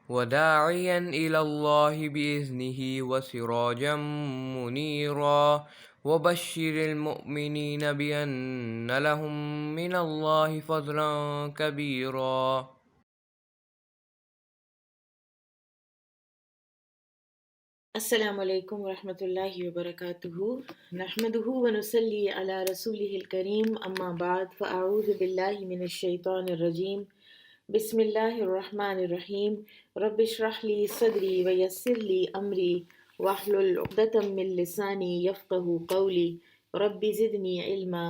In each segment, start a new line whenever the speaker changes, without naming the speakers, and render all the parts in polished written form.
وداعيا إلى الله بإذنه وسراجا منيرا وبشر المؤمنين بأن لهم من الله فضلا كبيرا.
السلام علیکم ورحمۃ اللہ وبرکاتہ، نحمده ونصلی علی رسوله الکریم، اما بعد فاعوذ باللہ من الشیطان الرجیم، بسم اللہ الرحمن الرحیم، رب اشرح لی صدری ویسر لی امری واحلل عقدۃ من لسانی یفقهوا قولی، رب زدنی علما،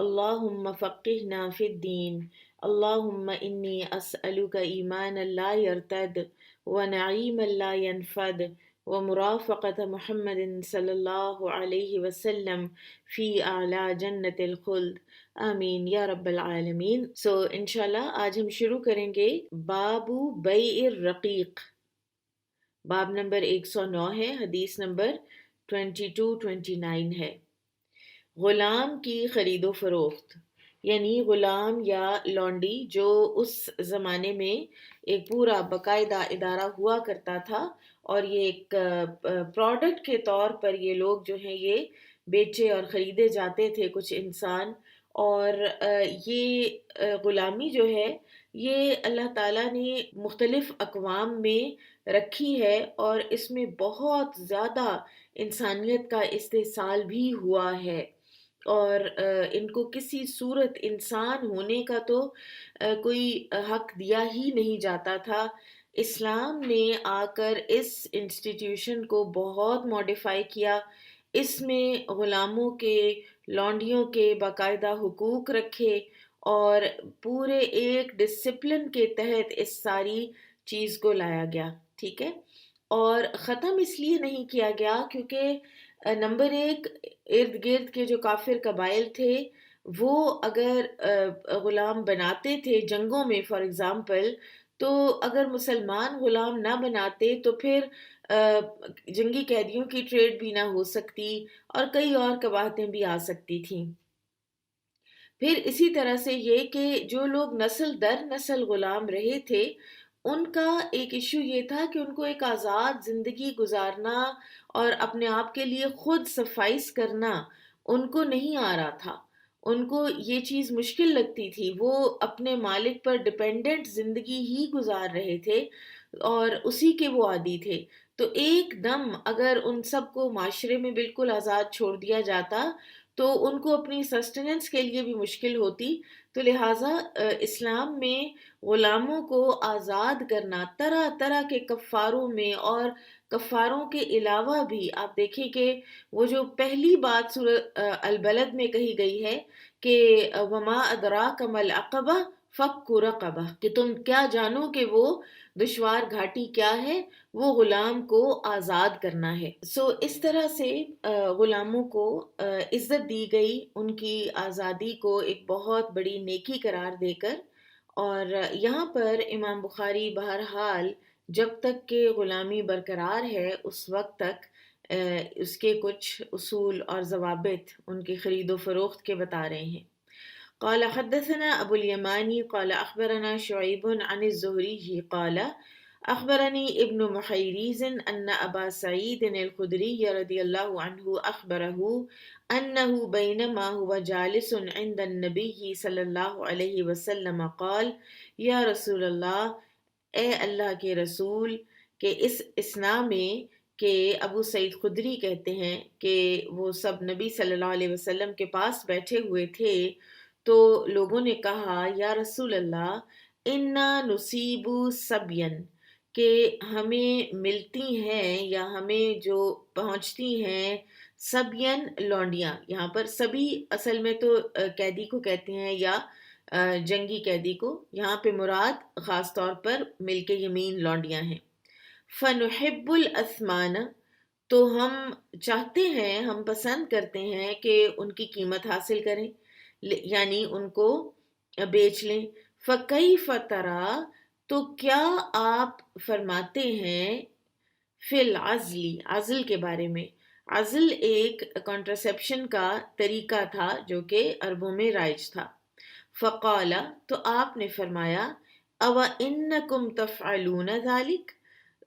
اللہم فقہنا فی الدین، اللہم انی اسألک ایمانا لا یرتد ونعیما لا ینفد ومرافقت محمد صلی اللہ علیہ وسلم فی اعلی جنت الخلد، آمین یا رب العالمین۔ انشاءاللہ آج ہم شروع کریں گے باب بیع الرقیق، باب نمبر 109 ہے، حدیث نمبر 2229 ہے۔ غلام کی خرید و فروخت، یعنی غلام یا لونڈی جو اس زمانے میں ایک پورا باقاعدہ ادارہ ہوا کرتا تھا، اور یہ ایک پروڈکٹ کے طور پر یہ لوگ جو ہیں یہ بیچے اور خریدے جاتے تھے کچھ انسان۔ اور یہ غلامی جو ہے یہ اللہ تعالیٰ نے مختلف اقوام میں رکھی ہے، اور اس میں بہت زیادہ انسانیت کا استحصال بھی ہوا ہے، اور ان کو کسی صورت انسان ہونے کا تو کوئی حق دیا ہی نہیں جاتا تھا۔ اسلام نے آ کر اس انسٹیٹیوشن کو بہت موڈیفائی کیا، اس میں غلاموں کے، لونڈیوں کے باقاعدہ حقوق رکھے، اور پورے ایک ڈسپلن کے تحت اس ساری چیز کو لایا گیا، ٹھیک ہے۔ اور ختم اس لیے نہیں کیا گیا کیونکہ نمبر ایک، ارد گرد کے جو کافر قبائل تھے وہ اگر غلام بناتے تھے جنگوں میں فار ایگزامپل، تو اگر مسلمان غلام نہ بناتے تو پھر جنگی قیدیوں کی ٹریڈ بھی نہ ہو سکتی، اور کئی اور قباحتیں بھی آ سکتی تھیں۔ پھر اسی طرح سے یہ کہ جو لوگ نسل در نسل غلام رہے تھے، ان کا ایک ایشو یہ تھا کہ ان کو ایک آزاد زندگی گزارنا اور اپنے آپ کے لیے خود سفائس کرنا ان کو نہیں آ رہا تھا، ان کو یہ چیز مشکل لگتی تھی، وہ اپنے مالک پر ڈپینڈنٹ زندگی ہی گزار رہے تھے اور اسی کے وہ عادی تھے۔ تو ایک دم اگر ان سب کو معاشرے میں بالکل آزاد چھوڑ دیا جاتا تو ان کو اپنی سسٹیننس کے لیے بھی مشکل ہوتی، تو لہٰذا اسلام میں غلاموں کو آزاد کرنا طرح طرح کے کفاروں میں، اور کفاروں کے علاوہ بھی آپ دیکھیں کہ وہ جو پہلی بات سورہ البلد میں کہی گئی ہے کہ وما ادراک ما العقبہ فک رقبہ، کہ تم کیا جانو کہ وہ دشوار گھاٹی کیا ہے، وہ غلام کو آزاد کرنا ہے۔ اس طرح سے غلاموں کو عزت دی گئی، ان کی آزادی کو ایک بہت بڑی نیکی قرار دے کر۔ اور یہاں پر امام بخاری بہرحال جب تک کہ غلامی برقرار ہے اس وقت تک اس کے کچھ اصول اور ضوابط ان کی خرید و فروخت کے بتا رہے ہیں۔ قال حدثنا ابو الیمانی قال اخبرنا شعیب عن الزہری قال اخبرنی ابن محیریز ان ابا سعید الخدری رضی اللہ عنہ اخبرہ انہ بینما هو جالس عند النبی صلی اللہ علیہ وسلم قال یا رسول اللہ، اے اللہ کے رسول، کہ اس اسنا میں کہ ابو سعید خدری کہتے ہیں کہ وہ سب نبی صلی اللہ علیہ وسلم کے پاس بیٹھے ہوئے تھے، تو لوگوں نے کہا یا رسول اللہ انا نصیب سبین، کہ ہمیں ملتی ہیں یا ہمیں جو پہنچتی ہیں سبین لونڈیاں۔ یہاں پر سبی اصل میں تو قیدی کو کہتے ہیں یا جنگی قیدی کو، یہاں پہ مراد خاص طور پر ملک یمین لونڈیاں ہیں۔ فنحب الاسمان، تو ہم چاہتے ہیں، ہم پسند کرتے ہیں کہ ان کی قیمت حاصل کریں، یعنی ان کو بیچ لیں۔ فکیف تری، تو کیا آپ فرماتے ہیں، فی العزل، عزل کے بارے میں۔ عزل ایک کنٹرسیپشن کا طریقہ تھا جو کہ عربوں میں رائج تھا۔ فقال، تو آپ نے فرمایا، او انکم تفعلون ذلک،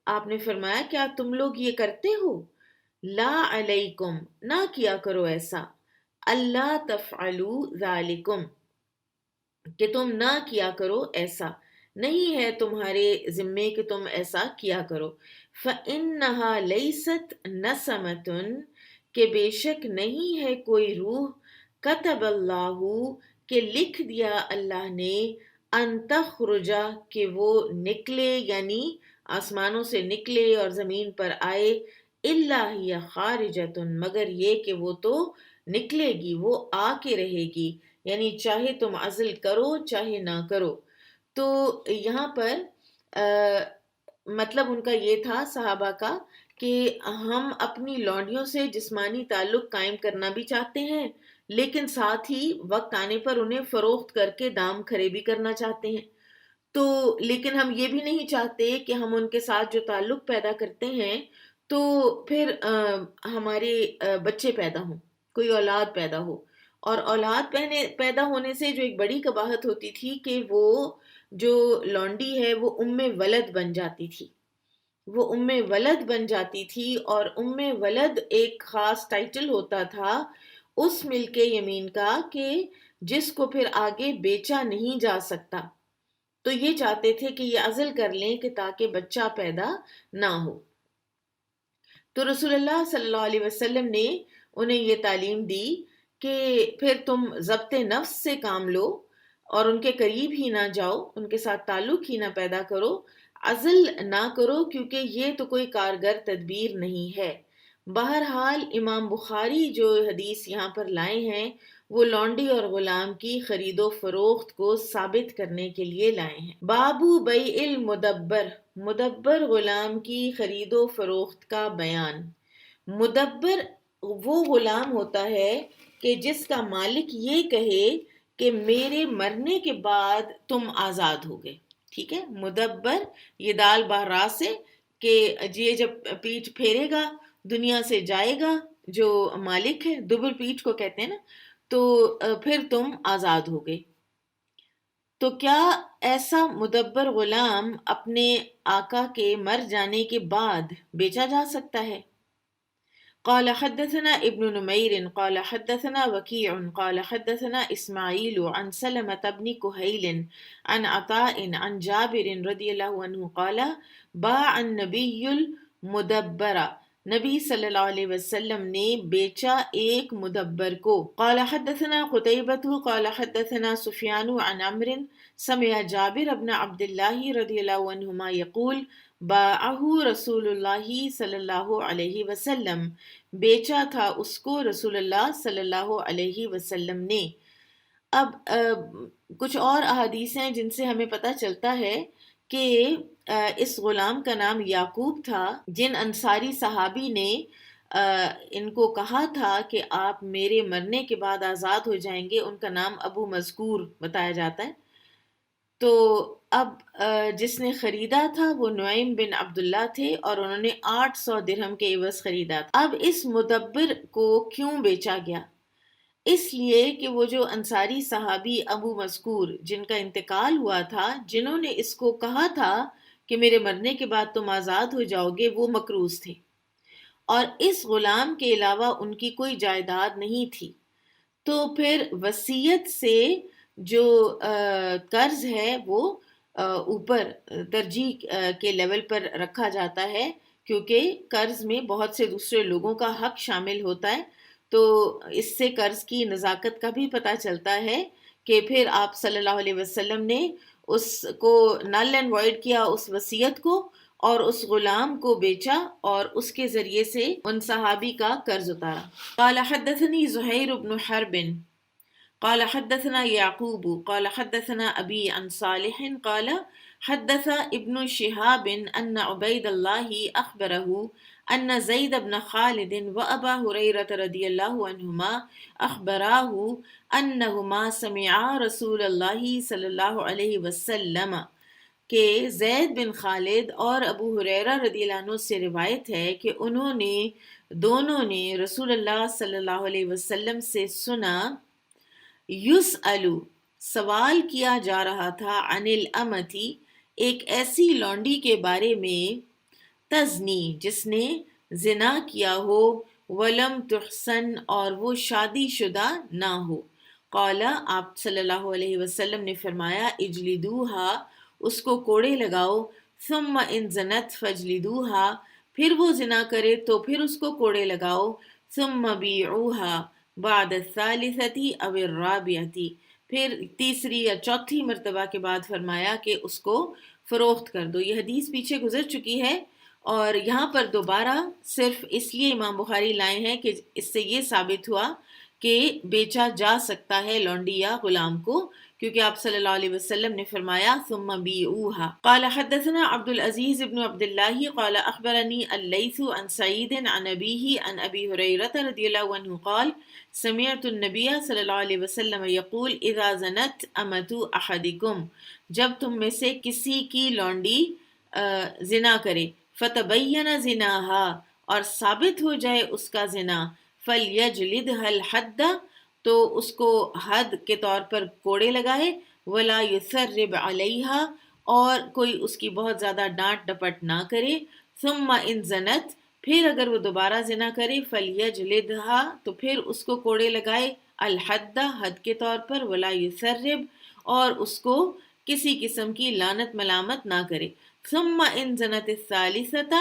آپ نے فرمایا کیا تم لوگ یہ کرتے ہو؟ لا علیکم، نہ کیا کرو ایسا، اللہ تفعلوا ذالکم، کہ تم نہ کیا کرو ایسا، نہیں ہے تمہارے ذمے کہ تم ایسا کیا کرو۔ فَإِنَّهَا لَيْسَتْ نَسَمَةٌ، کہ بے شک نہیں ہے کوئی روح، کتب اللہ، کہ لکھ دیا اللہ نے، ان تخرجا، کہ وہ نکلے، یعنی آسمانوں سے نکلے اور زمین پر آئے، الا ہی خارجتن، مگر یہ کہ وہ تو نکلے گی، وہ آ کے رہے گی، یعنی چاہے تم عزل کرو چاہے نہ کرو۔ تو یہاں پر مطلب ان کا یہ تھا صحابہ کا کہ ہم اپنی لونڈیوں سے جسمانی تعلق قائم کرنا بھی چاہتے ہیں، لیکن ساتھ ہی وقت آنے پر انہیں فروخت کر کے دام کھڑے بھی کرنا چاہتے ہیں۔ تو لیکن ہم یہ بھی نہیں چاہتے کہ ہم ان کے ساتھ جو تعلق پیدا کرتے ہیں تو پھر ہمارے بچے پیدا ہوں، کوئی اولاد پیدا ہو، اور اولاد پیدا ہونے سے جو ایک بڑی قباحت ہوتی تھی کہ وہ جو لونڈی ہے وہ ام ولد بن جاتی تھی، وہ ام ولد بن جاتی تھی، اور ام ولد ایک خاص ٹائٹل ہوتا تھا اس ملک یمین کا کہ جس کو پھر آگے بیچا نہیں جا سکتا۔ تو یہ چاہتے تھے کہ یہ عزل کر لیں کہ تاکہ بچہ پیدا نہ ہو۔ تو رسول اللہ صلی اللہ علیہ وسلم نے انہیں یہ تعلیم دی کہ پھر تم ضبط نفس سے کام لو اور ان کے قریب ہی نہ جاؤ، ان کے ساتھ تعلق ہی نہ پیدا کرو، عزل نہ کرو، کیونکہ یہ تو کوئی کارگر تدبیر نہیں ہے۔ بہرحال امام بخاری جو حدیث یہاں پر لائے ہیں وہ لونڈی اور غلام کی خرید و فروخت کو ثابت کرنے کے لیے لائے ہیں۔ بابو بیع المدبر، مدبر غلام کی خرید و فروخت کا بیان۔ مدبر وہ غلام ہوتا ہے کہ جس کا مالک یہ کہے کہ میرے مرنے کے بعد تم آزاد ہو گئے، ٹھیک ہے۔ مدبر یہ دال بہرا سے کہ یہ جب پیٹھ پھیرے گا دنیا سے جائے گا جو مالک ہے، دبر پیٹھ کو کہتے ہیں نا، تو پھر تم آزاد ہو گئے۔ تو کیا ایسا مدبر غلام اپنے آقا کے مر جانے کے بعد بیچا جا سکتا ہے؟ قال حدثنا ابن نمير قال حدثنا وكيع قال حدثنا إسماعيل عن سلمة بن كهيل عن عطاء عن جابر رضي الله عنه قال باع النبي المدبر، نبی صلی اللہ علیہ وسلم نے بیچا ایک مدبر کو۔ قال حدثنا قتيبة قال حدثنا سفيان عن عمرو سمع جابر بن عبد الله رضي الله عنهما يقول باعه رسول اللہ صلی اللہ علیہ وسلم، بیچا تھا اس کو رسول اللہ صلی اللہ علیہ وسلم نے۔ اب کچھ اور احادیث ہیں جن سے ہمیں پتہ چلتا ہے کہ اس غلام کا نام یعقوب تھا۔ جن انصاری صحابی نے ان کو کہا تھا کہ آپ میرے مرنے کے بعد آزاد ہو جائیں گے، ان کا نام ابو مذکور بتایا جاتا ہے۔ تو اب جس نے خریدا تھا وہ نعیم بن عبداللہ تھے اور انہوں نے 800 درہم کے عوض خریدا تھا۔ اب اس مدبر کو کیوں بیچا گیا؟ اس لیے کہ وہ جو انصاری صحابی ابو مذکور جن کا انتقال ہوا تھا، جنہوں نے اس کو کہا تھا کہ میرے مرنے کے بعد تم آزاد ہو جاؤ گے، وہ مقروض تھے اور اس غلام کے علاوہ ان کی کوئی جائیداد نہیں تھی۔ تو پھر وصیت سے جو قرض ہے وہ اوپر ترجیح کے لیول پر رکھا جاتا ہے، کیونکہ قرض میں بہت سے دوسرے لوگوں کا حق شامل ہوتا ہے۔ تو اس سے قرض کی نزاکت کا بھی پتہ چلتا ہے کہ پھر آپ صلی اللہ علیہ وسلم نے اس کو نل اینڈ وائڈ کیا، اس وصیت کو، اور اس غلام کو بیچا اور اس کے ذریعے سے ان صحابی کا قرض اتارا۔ قال حدثني زهير بن حرب قال حدثنا يعقوب قال حدثنا أبي عن صالح قال حدث ابن شهاب أن عبيد الله أخبره أن زيد بن خالد وأبا هريرة رضي الله عنهما أخبراه أنهما سمعا رسول الله صلى الله عليه وسلم، کہ زید بن خالد اور ابو ہریرہ رضی اللہ عنہ سے روایت ہے کہ انہوں نے دونوں نے رسول اللہ صلی اللہ علیہ وسلم سے سنا، یسألو سوال کیا جا رہا تھا، عن الامتی ایک ایسی لونڈی کے بارے میں، تزنی جس نے زنا کیا ہو، ولم تحسن اور وہ شادی شدہ نہ ہو۔ قال آپ صلی اللہ علیہ وسلم نے فرمایا اجلدوہا اس کو کوڑے لگاؤ، ثم ان زنت فجلدوہا پھر وہ زنا کرے تو پھر اس کو کوڑے لگاؤ، ثم بیعوہا بعد الثالثتی او الرابعتی پھر تیسری یا چوتھی مرتبہ کے بعد فرمایا کہ اس کو فروخت کر دو۔ یہ حدیث پیچھے گزر چکی ہے اور یہاں پر دوبارہ صرف اس لیے امام بخاری لائے ہیں کہ اس سے یہ ثابت ہوا کہ بیچا جا سکتا ہے لونڈی یا غلام کو، کیونکہ آپ صلی اللہ علیہ وسلم نے فرمایا ثم بیعوها۔ قال حدثنا عبد العزيز بن عبد الله قال اخبرني الليث عن سعيد عن ابيه عن ابي هريره رضي الله عنه قال سمعت النبي صلی اللہ علیہ وسلم يقول اذا زنت امة احدكم جب تم میں سے کسی کی لونڈی زنا کرے، فتبین زناها اور ثابت ہو جائے اس کا زنا، فلیجلدها الحد تو اس کو حد کے طور پر کوڑے لگائے، ولا یثرب علیہا اور کوئی اس کی بہت زیادہ ڈانٹ ڈپٹ نہ کرے، ثم ان زنت پھر اگر وہ دوبارہ زنا کرے، فلیجلدها تو پھر اس کو کوڑے لگائے، الحد حد کے طور پر، ولا یثرب اور اس کو کسی قسم کی لعنت ملامت نہ کرے، ثم ان زنت الثالثۃ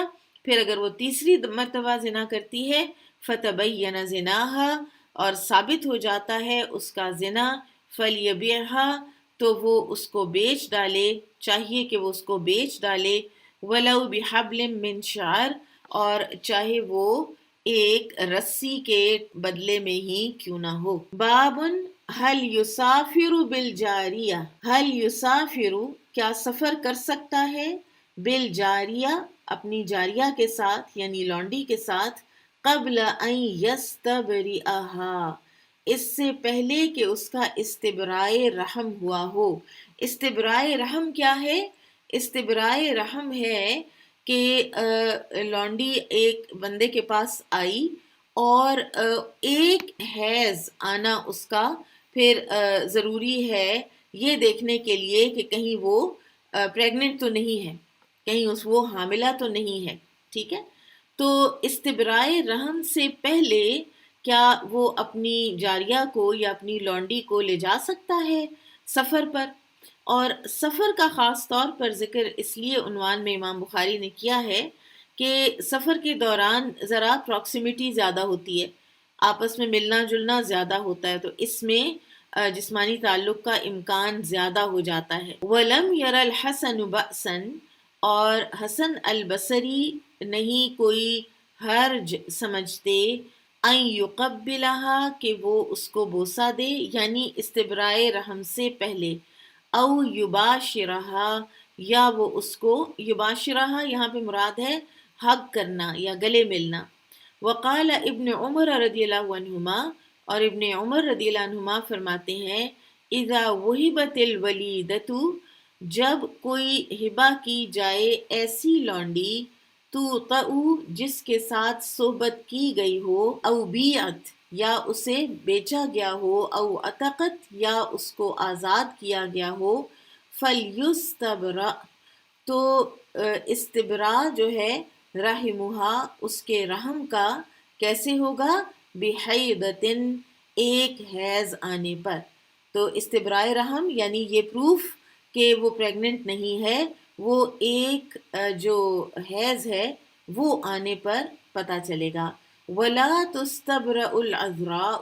پھر اگر وہ تیسری مرتبہ زنا کرتی ہے، فتبین زناها اور ثابت ہو جاتا ہے اس کا زنا، فلیبیعها تو وہ اس کو بیچ ڈالے، چاہیے کہ وہ اس کو بیچ ڈالے، ولو بحبل من شعر اور چاہے وہ ایک رسی کے بدلے میں ہی کیوں نہ ہو۔ باب هل یسافر بالجاریہ هل یسافر کیا سفر کر سکتا ہے، بالجاریہ اپنی جاریہ کے ساتھ یعنی لونڈی کے ساتھ، قبل ان یستبرئها اس سے پہلے کہ اس کا استبرائے رحم ہوا ہو۔ استبرائے رحم کیا ہے؟ استبرائے رحم ہے کہ لونڈی ایک بندے کے پاس آئی اور ایک حیض آنا اس کا پھر ضروری ہے یہ دیکھنے کے لیے کہ کہیں وہ پریگننٹ تو نہیں ہے، کہیں وہ حاملہ تو نہیں ہے، ٹھیک ہے؟ تو استبرائے رحم سے پہلے کیا وہ اپنی جاریہ کو یا اپنی لونڈی کو لے جا سکتا ہے سفر پر؟ اور سفر کا خاص طور پر ذکر اس لیے عنوان میں امام بخاری نے کیا ہے کہ سفر کے دوران ذرا پراکسیمیٹی زیادہ ہوتی ہے، آپس میں ملنا جلنا زیادہ ہوتا ہے، تو اس میں جسمانی تعلق کا امکان زیادہ ہو جاتا ہے۔ وَلَمْ يَرَ الْحَسَنُ بَأْسًا اور حسن البصری نہیں کوئی حرج سمجھتے، ان یقبلہا کہ وہ اس کو بوسہ دے یعنی استبرائے رحم سے پہلے، او یباشرہا یا وہ اس کو یباشرہا یہاں پہ مراد ہے حگ کرنا یا گلے ملنا۔ وقال ابن عمر رضی اللہ عنہما اور ابن عمر رضی اللہ عنہما فرماتے ہیں اذا وہبت الولیدۃ جب کوئی ہبہ کی جائے ایسی لونڈی تو جس کے ساتھ صحبت کی گئی ہو، او بیعت یا اسے بیچا گیا ہو، او عتقت یا اس کو آزاد کیا گیا ہو، فلیستبرأ تو استبرا جو ہے رحمہا اس کے رحم کا کیسے ہوگا، بحیدۃ ایک حیض آنے پر۔ تو استبرائے رحم یعنی یہ پروف کہ وہ پریگننٹ نہیں ہے وہ ایک جو حیض ہے وہ آنے پر پتہ چلے گا۔ ولا تستبرأ العذراء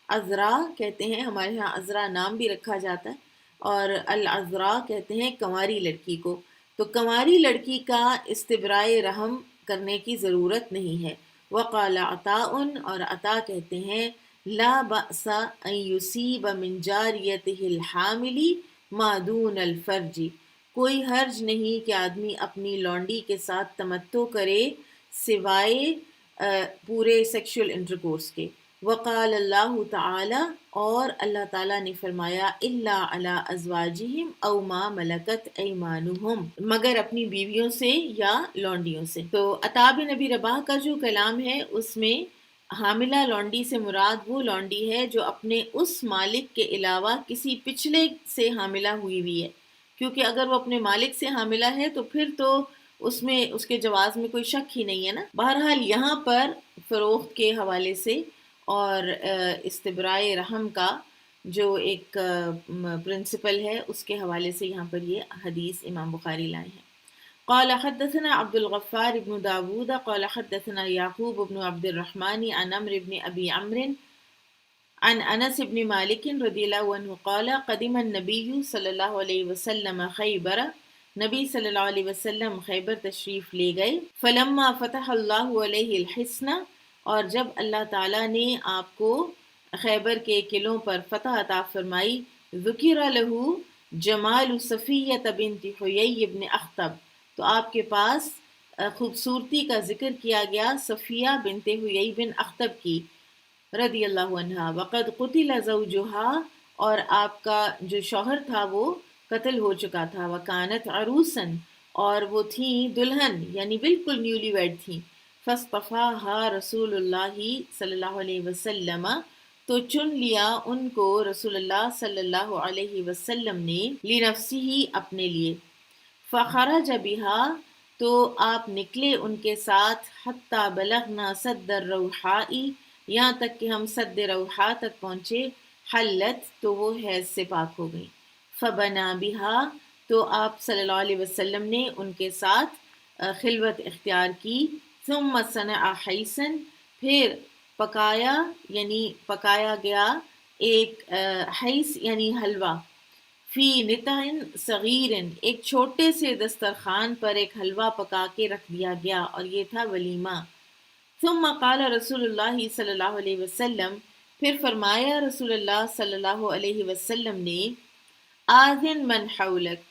عذراء کہتے ہیں، ہمارے یہاں عذراء نام بھی رکھا جاتا ہے، اور العذراء کہتے ہیں کنواری لڑکی کو، تو کنواری لڑکی کا استبرائے رحم کرنے کی ضرورت نہیں ہے۔ وقال عطاء اور عطا کہتے ہیں لا بأس ان یصیب من جاریتہ الحامل ما دون الفرج کوئی حرج نہیں کہ آدمی اپنی لونڈی کے ساتھ تمتع کرے سوائے پورے سیکشول انٹرکورس کے۔ وقال اللہ تعالی اور اللہ تعالیٰ نے فرمایا الا علی ازواجہم او ما ملکت ایمانہم مگر اپنی بیویوں سے یا لونڈیوں سے۔ تو عطا بن ابی رباح کا جو کلام ہے اس میں حاملہ لونڈی سے مراد وہ لونڈی ہے جو اپنے اس مالک کے علاوہ کسی پچھلے سے حاملہ ہوئی ہے، کیونکہ اگر وہ اپنے مالک سے حاملہ ہے تو پھر تو اس میں اس کے جواز میں کوئی شک ہی نہیں ہے نا۔ بہرحال یہاں پر فروخت کے حوالے سے اور استبرائے رحم کا جو ایک پرنسپل ہے اس کے حوالے سے یہاں پر یہ حدیث امام بخاری لائے ہیں۔ قال حدثنا عبد الغفار بن داود قال حدثنا يعقوب بن عبد الرحمن عن عمرو بن أبي عمرو عن أنس بن مالك رضي الله عنه قال قدم النبي صلی اللہ علیہ وسلم خیبر، نبی صلی اللہ علیہ وسلم خیبر تشریف لے گئے۔ فلما فتح اللہ علیہ الحصن، اور جب اللہ تعالیٰ نے آپ کو خیبر کے قلعوں پر فتح عطا فرمائی، ذکر لہ جمال صفیہ بنت حیی بن اخطب، تو آپ کے پاس خوبصورتی کا ذکر کیا گیا صفیہ بنت حیی بن اخطب کی رضی اللہ عنہا، وقد قتل زوجہا، اور آپ کا جو شوہر تھا وہ قتل ہو چکا تھا، وکانت عروسن، اور وہ تھیں دلہن یعنی بالکل نیولی ویڈ تھیں، فاصطفاها رسول اللہ صلی اللہ علیہ وسلم، تو چن لیا ان کو رسول اللہ صلی اللہ علیہ وسلم نے لنفسہ اپنے لیے، فخرج بها، تو آپ نکلے ان کے ساتھ، حتی بلغنا سد الروحاء، یہاں تک کہ ہم سد روحا تک پہنچے، حلت، تو وہ حیض سے پاک ہو گئی، فبنا بها، تو آپ صلی اللہ علیہ وسلم نے ان کے ساتھ خلوت اختیار کی، ثم صنع حیثن، پھر پکایا یعنی پکایا گیا ایک حیث یعنی حلوہ، فی نطعن صغیرن، ایک چھوٹے سے دسترخوان پر ایک حلوہ پکا کے رکھ دیا گیا، اور یہ تھا ولیمہ۔ ثم قال رسول اللہ صلی اللہ علیہ وسلم، پھر فرمایا رسول اللہ صلی اللہ علیہ وسلم نے، آذن من حولک،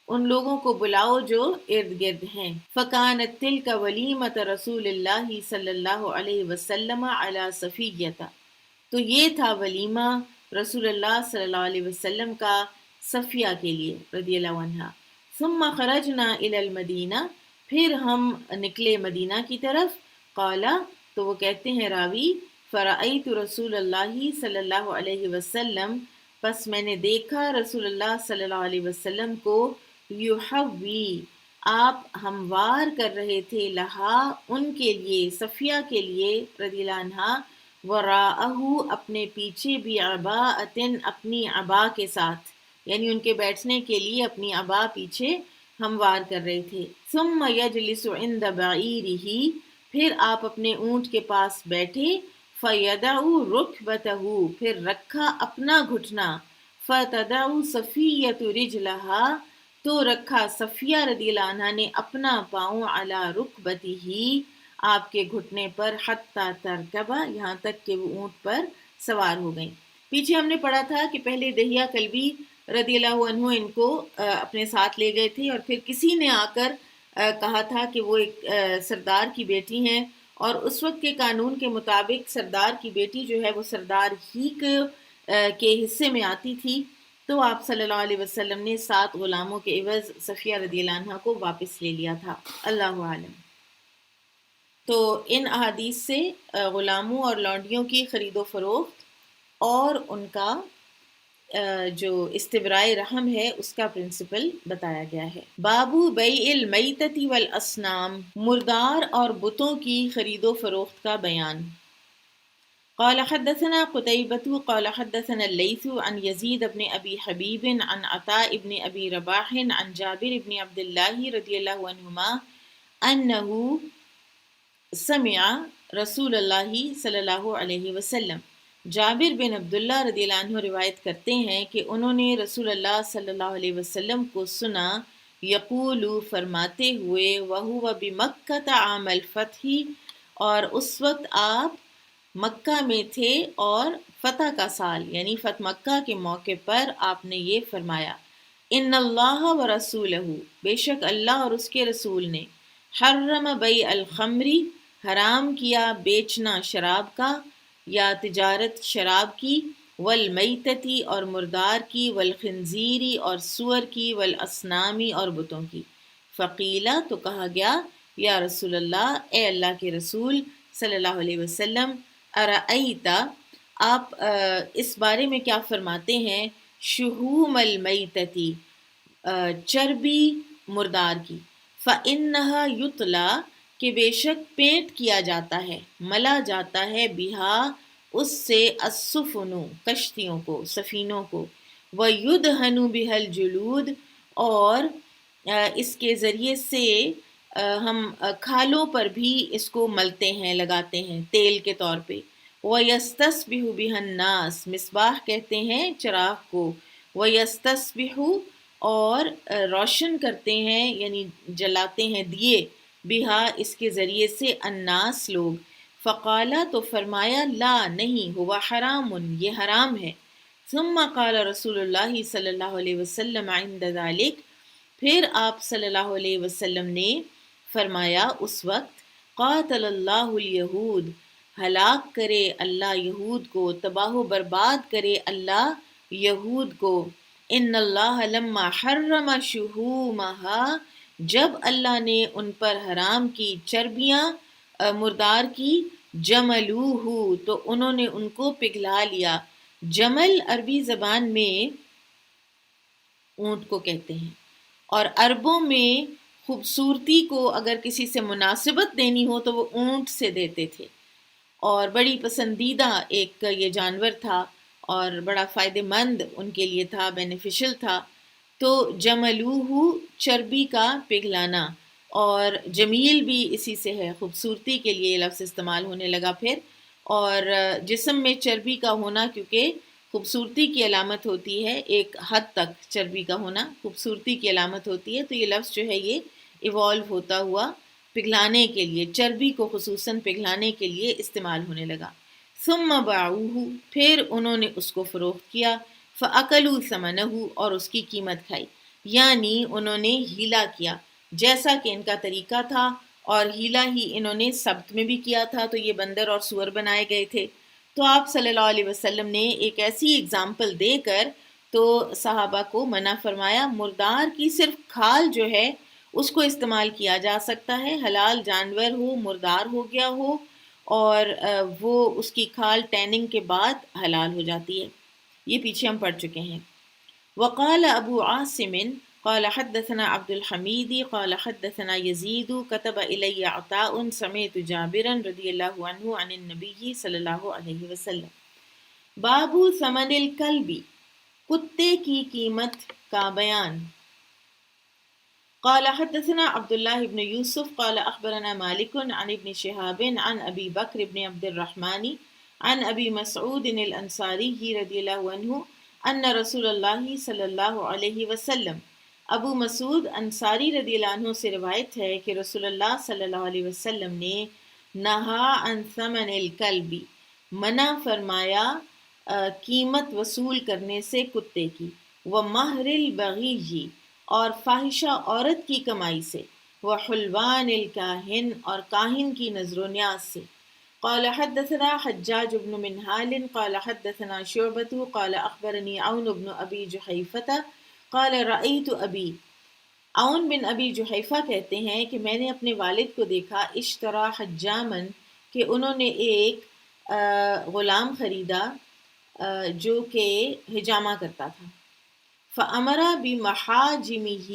ان لوگوں کو بلاؤ جو ارد گرد ہیں، فکانت تلک ولیمۃ رسول اللہ صلی اللہ علیہ وسلم علی صفیہ، تو یہ تھا ولیمہ رسول اللہ صلی اللہ علیہ وسلم کا صفیہ کے لیے رضی اللہ عنہا۔ ثم خرجنا الی المدینہ، پھر ہم نکلے مدینہ کی طرف، قال، تو وہ کہتے ہیں راوی، فرأیت رسول اللہ صلی اللہ علیہ وسلم، پس میں نے دیکھا رسول اللہ صلی اللہ علیہ وسلم کو، یحوی، آپ ہموار کر رہے تھے، لہا، ان کے لیے، صفیہ کے لیے رضی اللہ عنہا، وراءہ، اپنے پیچھے بھی، عباءۃ، اپنی عبا کے ساتھ، یعنی ان کے بیٹھنے کے لیے اپنی عبا پیچھے ہموار کر رہے تھے، ثم یجلس عند بعیرہ، پھر آپ اپنے اونٹ کے پاس بیٹھے، فیدع رکبتہ، پھر رکھا اپنا گھٹنا، فتدع صفیۃ رجلہا، تو رکھا صفیہ رضی اللہ عنہا نے اپنا پاؤں، علی رکبتہ، آپ کے گھٹنے پر، حتی ترکبہ، یہاں تک کہ وہ اونٹ پر سوار ہو گئیں۔ پیچھے ہم نے پڑھا تھا کہ پہلے دہیہ کلبی رضی اللہ عنہ ان کو اپنے ساتھ لے گئے تھے، اور پھر کسی نے آ کر کہا تھا کہ وہ ایک سردار کی بیٹی ہیں، اور اس وقت کے قانون کے مطابق سردار کی بیٹی جو ہے وہ سردار ہی کے حصے میں آتی تھی، تو آپ صلی اللہ علیہ وسلم نے 7 غلاموں کے عوض صفیہ رضی اللہ عنہ کو واپس لے لیا تھا، اللہ عالم۔ تو ان احادیث سے غلاموں اور لونڈیوں کی خرید و فروخت اور ان کا جو استبرائے رحم ہے اس کا پرنسپل بتایا گیا ہے۔ بابو بیع المیتۃ والاصنام، مردار اور بتوں کی خرید و فروخت کا بیان۔ قال حدثنا قتيبة قال حدثنا الليث عن يزيد بن أبي حبيب عن عطاء بن أبي رباح عن جابر بن عبد الله رضي الله عنهما أنه سمع رسول اللہ صلی اللہ علیہ وسلم، جابر بن عبداللہ رضی اللہ عنہ روایت کرتے ہیں کہ انہوں نے رسول اللہ صلی اللہ علیہ وسلم کو سنا، یقول، فرماتے ہوئے، وہو بمکہ عام الفتح، اور اس وقت آپ مکہ میں تھے اور فتح کا سال یعنی فتح مکہ کے موقع پر آپ نے یہ فرمایا، ان اللہ و رسولہ، بے شک اللہ اور اس کے رسول نے، حرم بیع الخمر، حرام کیا بیچنا شراب کا یا تجارت شراب کی، والمیتتی، اور مردار کی، والخنزیری، اور سور کی، والاصنامی، اور بتوں کی۔ فقیلہ، تو کہا گیا، یا رسول اللہ، اے اللہ کے رسول صلی اللہ علیہ وسلم، ارأیت، آپ اس بارے میں کیا فرماتے ہیں، شحوم المیتتی، چربی مردار کی، فَإِنَّهَا يُطْلَى کہ بے شک پینٹ کیا جاتا ہے، ملا جاتا ہے، بہا اس سے، السفن کشتیوں کو، سفینوں کو، وَيُدْهَنُ بِهَا الْجُلُودُ اور اس کے ذریعے سے ہم کھالوں پر بھی اس کو ملتے ہیں، لگاتے ہیں تیل کے طور پہ۔ وَيَسْتَصْبِحُ بِهَا النَّاسُ مصباح کہتے ہیں چراغ کو، وَيَسْتَصْبِحُ اور روشن کرتے ہیں یعنی جلاتے ہیں دیے، بہا اس کے ذریعے سے، الناس لوگ۔ فقالا تو فرمایا، لا نہیں، ہوا حرام یہ حرام ہے۔ ثم قال رسول اللہ صلی اللہ علیہ وسلم عند ذلك پھر آپ صلی اللہ علیہ وسلم نے فرمایا اس وقت، قاتل اللہ الیہود ہلاک کرے اللہ یہود کو، تباہ و برباد کرے اللہ یہود کو۔ ان اللہ لما حرم شحومہا جب اللہ نے ان پر حرام کی چربیاں مردار کی، جملوہ تو انہوں نے ان کو پگھلا لیا۔ جمل عربی زبان میں اونٹ کو کہتے ہیں، اور عربوں میں خوبصورتی کو اگر کسی سے مناسبت دینی ہو تو وہ اونٹ سے دیتے تھے، اور بڑی پسندیدہ ایک یہ جانور تھا اور بڑا فائدہ مند ان کے لیے تھا، بینیفیشل تھا۔ تو جملوہ چربی کا پگھلانا، اور جمیل بھی اسی سے ہے، خوبصورتی کے لیے یہ لفظ استعمال ہونے لگا پھر، اور جسم میں چربی کا ہونا کیونکہ خوبصورتی کی علامت ہوتی ہے، ایک حد تک چربی کا ہونا خوبصورتی کی علامت ہوتی ہے، تو یہ لفظ جو ہے یہ ایوالو ہوتا ہوا پگھلانے کے لیے، چربی کو خصوصاً پگھلانے کے لیے استعمال ہونے لگا۔ ثم باعوہ پھر انہوں نے اس کو فروخت کیا، فاکلوا ثمنہ اور اس کی قیمت کھائی، یعنی انہوں نے ہیلا کیا جیسا کہ ان کا طریقہ تھا، اور ہیلا ہی انہوں نے سبت میں بھی کیا تھا، تو یہ بندر اور سور بنائے گئے تھے۔ تو آپ صلی اللہ علیہ وسلم نے ایک ایسی اگزامپل دے کر تو صحابہ کو منع فرمایا، مردار کی صرف کھال جو ہے اس کو استعمال کیا جا سکتا ہے، حلال جانور ہو، مردار ہو گیا ہو، اور وہ اس کی کھال ٹیننگ کے بعد حلال ہو جاتی ہے، یہ پیچھے ہم پڑھ چکے ہیں۔ وقال ابو عاصم قال حدثنا عبد الحمید قال حدثنا یزید كتب الی عطاء سمعت جابرا رضی اللہ عنہ عن النبی صلی اللہ علیہ وسلم۔ باب ثمن الکلب کتے کی قیمت کا بیان۔ قال حدثنا عبد الله بن يوسف قال أخبرنا مالك عن ابن شهاب عن أبي بكر بن عبد الرحمن عن أبي مسعود الأنصاري رضي الله عنه أن رسول الله صلی اللہ علیہ وسلم، ابو مسعود انصاری رضی اللہ عنہ سے روایت ہے کہ رسول اللہ صلی اللہ علیہ وسلم نے نہا عن ثمن الکلب منع فرمایا قیمت وصول کرنے سے کتے کی، ومہر البغی اور فاحشہ عورت کی کمائی سے، وحلوان الکاہن اور کاہن کی نظر و نیاز سے۔ قال حدثنا حجاج بن منہال قال حدثنا شعبة قال اخبرنی عون بن ابی جحیفة قال رأیت ابی، عون بن ابی جحیفہ کہتے ہیں کہ میں نے اپنے والد کو دیکھا، اشترا حجامن کہ انہوں نے ایک غلام خریدا جو کہ حجامہ کرتا تھا، فَأَمَرَ بِمَحَاجِمِهِ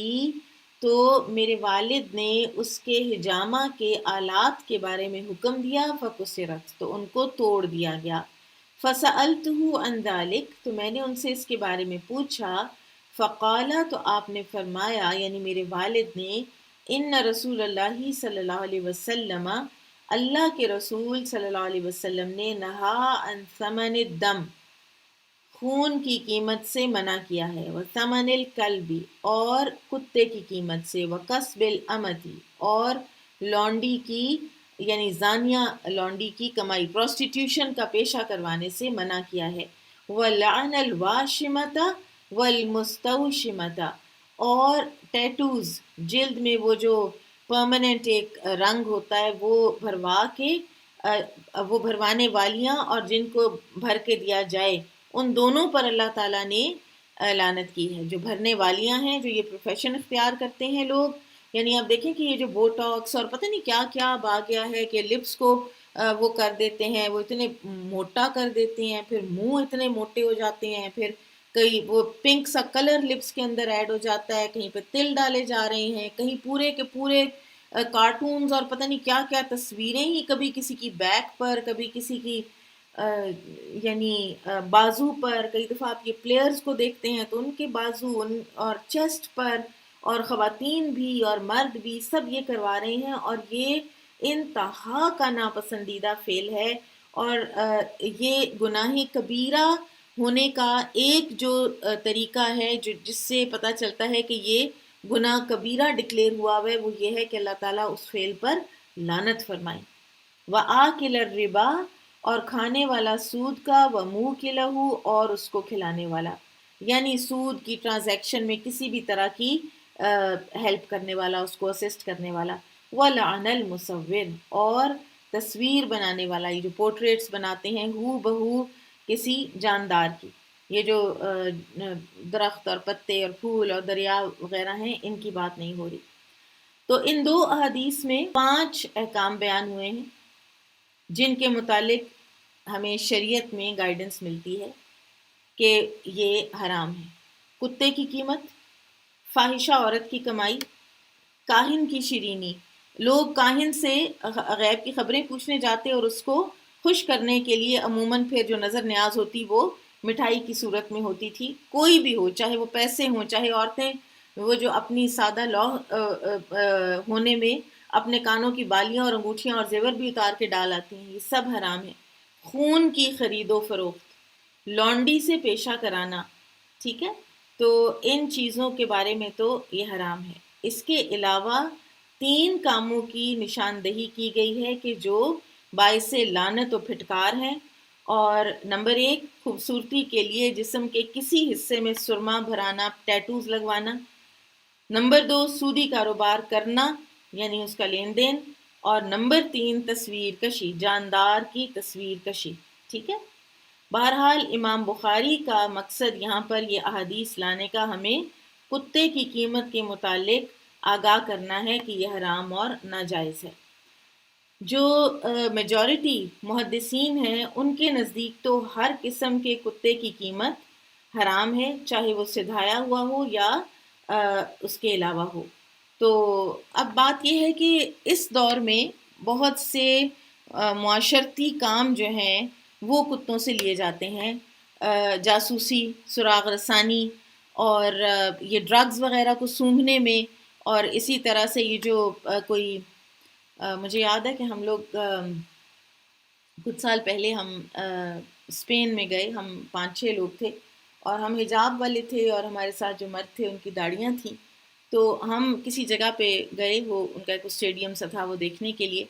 تو میرے والد نے اس کے حجامہ کے آلات کے بارے میں حکم دیا، فَكُسِرَتْ تو ان کو توڑ دیا گیا، فَسَأَلْتُهُ عَنْ ذَلِكَ تو میں نے ان سے اس کے بارے میں پوچھا، فَقَالَ تو آپ نے فرمایا یعنی میرے والد نے، إِنَّ رسول اللہ صلی اللہ علیہ وسلم اللہ کے رسول صلی اللہ علیہ وسلم نے نہا عن ثمن الدم خون کی قیمت سے منع کیا ہے، وثمن الکلب اور کتے کی قیمت سے، وکسب الامتی اور لونڈی کی یعنی زانیہ لونڈی کی کمائی، پروسٹیٹیوشن کا پیشہ کروانے سے منع کیا ہے، ولعن الواشمۃ والمستوشمۃ اور ٹیٹوز جلد میں وہ جو پرماننٹ ایک رنگ ہوتا ہے وہ بھروا کے وہ بھروانے والیاں اور جن کو بھر کے دیا جائے، ان دونوں پر اللہ تعالیٰ نے لعنت کی ہے، جو بھرنے والیاں ہیں، جو یہ پروفیشن اختیار کرتے ہیں لوگ، یعنی آپ دیکھیں کہ یہ جو بوٹاکس اور پتہ نہیں کیا کیا اب آ گیا ہے کہ لپس کو وہ کر دیتے ہیں، وہ اتنے موٹا کر دیتے ہیں، پھر منہ اتنے موٹے ہو جاتے ہیں، پھر کہیں وہ پنک سا کلر لپس کے اندر ایڈ ہو جاتا ہے، کہیں پہ تل ڈالے جا رہے ہیں، کہیں پورے کے پورے کارٹونز اور پتہ نہیں کیا کیا تصویریں ہی، کبھی کسی کی بیک پر، کبھی کسی کی یعنی بازو پر. کئی دفعہ آپ یہ پلیئرز کو دیکھتے ہیں تو ان کے بازو اور چیسٹ پر، اور خواتین بھی اور مرد بھی سب یہ کروا رہے ہیں، اور یہ انتہا کا ناپسندیدہ فعل ہے. اور یہ گناہ کبیرہ ہونے کا ایک جو طریقہ ہے جس سے پتہ چلتا ہے کہ یہ گناہ کبیرہ ڈکلیئر ہوا ہے، وہ یہ ہے کہ اللہ تعالیٰ اس فعل پر لعنت فرمائے. وَآكِلَ الرِّبَا، اور کھانے والا سود کا، وَمُوكِلَهُ، اور اس کو کھلانے والا، یعنی سود کی ٹرانزیکشن میں کسی بھی طرح کی ہیلپ کرنے والا، اس کو اسسٹ کرنے والا. وَلَعَنَ الْمُصَوِّرَ، اور تصویر بنانے والا، یہ جو پورٹریٹس بناتے ہیں ہو بہو کسی جاندار کی، یہ جو درخت اور پتے اور پھول اور دریا وغیرہ ہیں، ان کی بات نہیں ہو رہی. تو ان دو احادیث میں 5 احکام بیان ہوئے ہیں جن کے متعلق ہمیں شریعت میں گائیڈنس ملتی ہے کہ یہ حرام ہے. کتے کی قیمت، فاحشہ عورت کی کمائی، کاہن کی شرینی. لوگ کاہن سے غیب کی خبریں پوچھنے جاتے اور اس کو خوش کرنے کے لیے عموماً پھر جو نظر نیاز ہوتی وہ مٹھائی کی صورت میں ہوتی تھی. کوئی بھی ہو، چاہے وہ پیسے ہوں، چاہے عورتیں وہ جو اپنی سادہ ہونے میں اپنے کانوں کی بالیاں اور انگوٹھیاں اور زیور بھی اتار کے ڈال آتی ہیں، یہ سب حرام ہے. خون کی خرید و فروخت، لانڈی سے پیشہ کرانا، ٹھیک ہے، تو ان چیزوں کے بارے میں تو یہ حرام ہے. اس کے علاوہ 3 کاموں کی نشاندہی کی گئی ہے کہ جو باعث لعنت و پھٹکار ہیں. اور نمبر 1، خوبصورتی کے لیے جسم کے کسی حصے میں سرما بھرانا، ٹیٹوز لگوانا. نمبر 2، سودی کاروبار کرنا، یعنی اس کا لین دین. اور نمبر 3، تصویر کشی، جاندار کی تصویر کشی. ٹھیک ہے. بہرحال امام بخاری کا مقصد یہاں پر یہ احادیث لانے کا ہمیں کتے کی قیمت کے متعلق آگاہ کرنا ہے کہ یہ حرام اور ناجائز ہے. جو میجورٹی محدثین ہیں ان کے نزدیک تو ہر قسم کے کتے کی قیمت حرام ہے، چاہے وہ سدھایا ہوا ہو یا اس کے علاوہ ہو. تو اب بات یہ ہے کہ اس دور میں بہت سے معاشرتی کام جو ہیں وہ کتوں سے لیے جاتے ہیں. جاسوسی، سراغ رسانی، اور یہ ڈرگز وغیرہ کو سونگھنے میں، اور اسی طرح سے یہ جو کوئی مجھے یاد ہے کہ ہم لوگ کچھ سال پہلے ہم اسپین میں گئے، ہم 5-6 لوگ تھے اور ہم حجاب والے تھے، اور ہمارے ساتھ جو مرد تھے ان کی داڑیاں تھیں. تو ہم کسی جگہ پہ گئے، وہ ان کا ایک اسٹیڈیم سا تھا وہ دیکھنے کے لیے.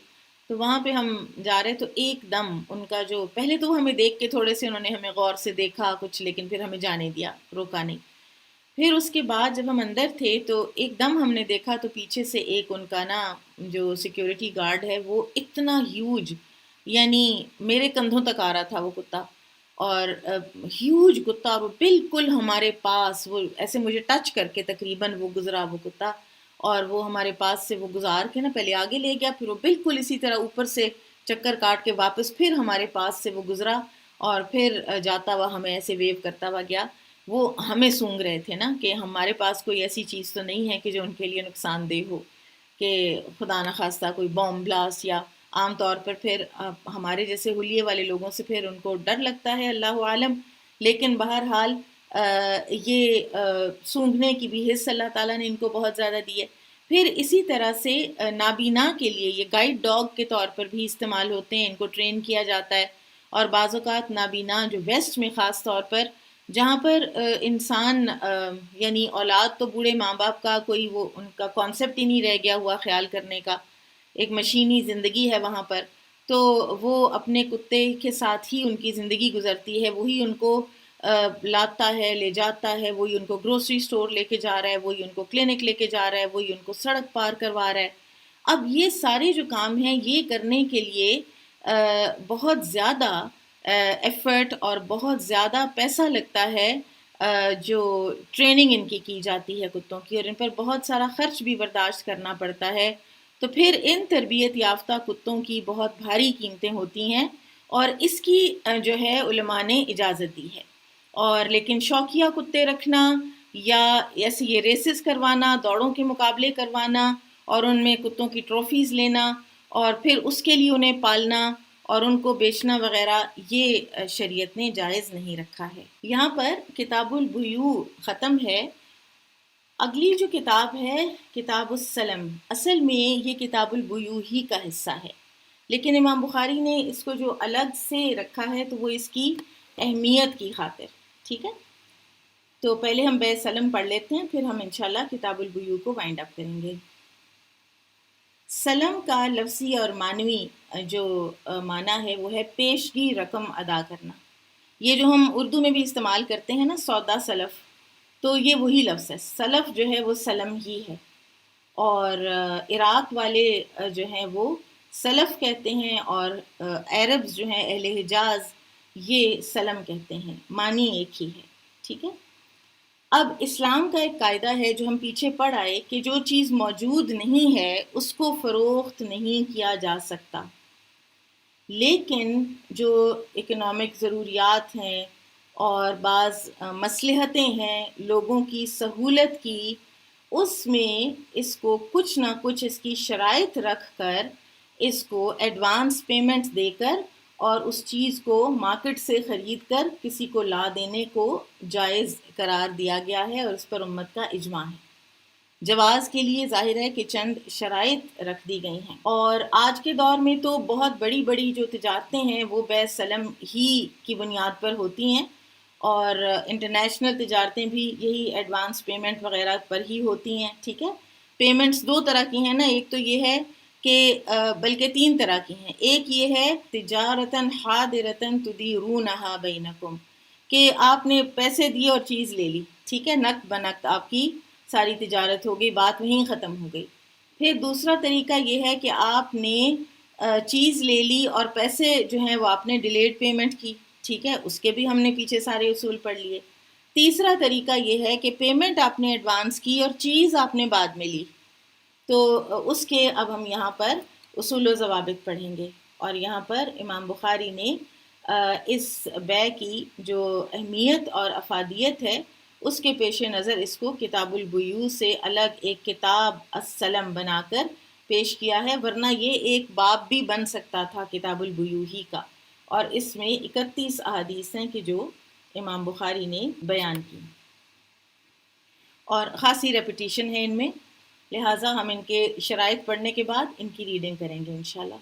تو وہاں پہ ہم جا رہے تو ایک دم ان کا جو پہلے تو ہمیں دیکھ کے تھوڑے سے انہوں نے ہمیں غور سے دیکھا کچھ، لیکن پھر ہمیں جانے دیا، روکا نہیں. پھر اس کے بعد جب ہم اندر تھے تو ایک دم ہم نے دیکھا تو پیچھے سے ایک ان کا نا جو سیکیورٹی گارڈ ہے وہ اتنا ہیوج، یعنی میرے کندھوں تک آ رہا تھا وہ کتا، اور ہیوج کتا، اور وہ بالکل ہمارے پاس، وہ ایسے مجھے ٹچ کر کے تقریباً وہ گزرا وہ کتا، اور وہ ہمارے پاس سے وہ گزار کے نا پہلے آگے لے گیا، پھر وہ بالکل اسی طرح اوپر سے چکر کاٹ کے واپس پھر ہمارے پاس سے وہ گزرا، اور پھر جاتا ہوا ہمیں ایسے ویو کرتا ہوا گیا. وہ ہمیں سونگ رہے تھے نا کہ ہمارے پاس کوئی ایسی چیز تو نہیں ہے کہ جو ان کے لیے نقصان دہ ہو، کہ خدا نخواستہ کوئی بوم بلاسٹ، یا عام طور پر پھر ہمارے جیسے حلیے والے لوگوں سے پھر ان کو ڈر لگتا ہے، اللہ عالم. لیکن بہرحال یہ سونگھنے کی بھی حص اللہ تعالیٰ نے ان کو بہت زیادہ دی ہے. پھر اسی طرح سے نابینا کے لیے یہ گائیڈ ڈاگ کے طور پر بھی استعمال ہوتے ہیں، ان کو ٹرین کیا جاتا ہے. اور بعض اوقات نابینا جو ویسٹ میں خاص طور پر جہاں پر انسان یعنی اولاد تو بوڑھے ماں باپ کا کوئی وہ ان کا کانسیپٹ ہی نہیں رہ گیا ہوا خیال کرنے کا، ایک مشینی زندگی ہے وہاں پر، تو وہ اپنے کتے کے ساتھ ہی ان کی زندگی گزرتی ہے، وہی ان کو لاتا ہے، لے جاتا ہے، وہی ان کو گروسری سٹور لے کے جا رہا ہے، وہی ان کو کلینک لے کے جا رہا ہے، وہی ان کو سڑک پار کروا رہا ہے. اب یہ سارے جو کام ہیں یہ کرنے کے لیے بہت زیادہ ایفرٹ اور بہت زیادہ پیسہ لگتا ہے، جو ٹریننگ ان کی جاتی ہے کتوں کی، اور ان پر بہت سارا خرچ بھی برداشت کرنا پڑتا ہے. تو پھر ان تربیت یافتہ کتوں کی بہت بھاری قیمتیں ہوتی ہیں، اور اس کی جو ہے علماء نے اجازت دی ہے. اور لیکن شوقیہ کتے رکھنا یا ایسے یہ ریسز کروانا، دوڑوں کے مقابلے کروانا اور ان میں کتوں کی ٹرافیز لینا اور پھر اس کے لیے انہیں پالنا اور ان کو بیچنا وغیرہ، یہ شریعت نے جائز نہیں رکھا ہے۔ یہاں پر کتاب البیوع ختم ہے۔ اگلی جو کتاب ہے کتاب السلم، اصل میں یہ کتاب البیوع ہی کا حصہ ہے، لیکن امام بخاری نے اس کو جو الگ سے رکھا ہے تو وہ اس کی اہمیت کی خاطر، ٹھیک ہے۔ تو پہلے ہم بیع سلم پڑھ لیتے ہیں، پھر ہم انشاءاللہ کتاب البیوع کو وائنڈ اپ کریں گے۔ سلم کا لفظی اور معنوی جو معنی ہے وہ ہے پیشگی رقم ادا کرنا۔ یہ جو ہم اردو میں بھی استعمال کرتے ہیں نا، سودا سلف، تو یہ وہی لفظ ہے۔ سلف جو ہے وہ سلم ہی ہے، اور عراق والے جو ہیں وہ سلف کہتے ہیں، اور عربز جو ہیں اہل حجاز یہ سلم کہتے ہیں، معنی ایک ہی ہے، ٹھیک ہے۔ اب اسلام کا ایک قاعدہ ہے جو ہم پیچھے پڑھ آئے کہ جو چیز موجود نہیں ہے اس کو فروخت نہیں کیا جا سکتا، لیکن جو اکنامک ضروریات ہیں اور بعض مصلحتیں ہیں لوگوں کی سہولت کی، اس میں اس کو کچھ نہ کچھ اس کی شرائط رکھ کر اس کو ایڈوانس پیمنٹ دے کر اور اس چیز کو مارکیٹ سے خرید کر کسی کو لا دینے کو جائز قرار دیا گیا ہے، اور اس پر امت کا اجماع ہے۔ جواز کے لیے ظاہر ہے کہ چند شرائط رکھ دی گئی ہیں، اور آج کے دور میں تو بہت بڑی بڑی جو تجارتیں ہیں وہ بیع سلم ہی کی بنیاد پر ہوتی ہیں، اور انٹرنیشنل تجارتیں بھی یہی ایڈوانس پیمنٹ وغیرہ پر ہی ہوتی ہیں، ٹھیک ہے۔ پیمنٹس دو طرح کی ہیں نا، ایک تو یہ ہے کہ بلکہ تین طرح کی ہیں۔ ایک یہ ہے تجارتاً حاضرتاً تدیرونہا بینکم، کہ آپ نے پیسے دیے اور چیز لے لی، ٹھیک ہے، نقد بنقد آپ کی ساری تجارت ہو گئی، بات وہیں ختم ہو گئی۔ پھر دوسرا طریقہ یہ ہے کہ آپ نے چیز لے لی اور پیسے جو ہیں وہ آپ نے ڈیلیڈ پیمنٹ کی، ٹھیک ہے، اس کے بھی ہم نے پیچھے سارے اصول پڑھ لیے۔ تیسرا طریقہ یہ ہے کہ پیمنٹ آپ نے ایڈوانس کی اور چیز آپ نے بعد میں لی، تو اس کے اب ہم یہاں پر اصول و ضوابط پڑھیں گے، اور یہاں پر امام بخاری نے اس بیع کی جو اہمیت اور افادیت ہے اس کے پیش نظر اس کو کتاب البیوع سے الگ ایک کتاب السلم بنا کر پیش کیا ہے، ورنہ یہ ایک باب بھی بن سکتا تھا کتاب البیوع ہی کا، اور اس میں 31 احادیث ہیں کہ جو امام بخاری نے بیان کی، اور خاصی ریپیٹیشن ہے ان میں، لہٰذا ہم ان کے شرائط پڑھنے کے بعد ان کی ریڈنگ کریں گے انشاءاللہ۔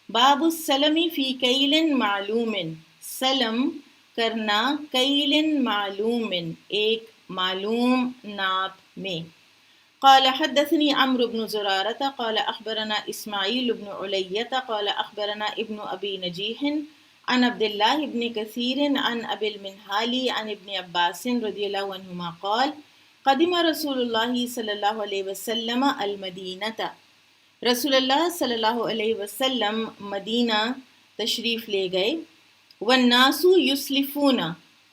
باب السلم فی کیل معلوم، سلم کرنا کیل معلوم، ایک معلوم ناپ میں۔ قال حدثني عمرو بن زرارة قال أخبرنا إسماعيل بن علية قال أخبرنا ابن أبي نجيح عن عبد الله بن كثير عن أبي المنهال عن ابن عباس رضي الله عنهما قال قدم رسول الله صلی اللہ علیہ وسلم المدینہ، رسول اللہ صلی اللہ علیہ وسلم مدینہ تشریف لے گئے، والناس یسلفون،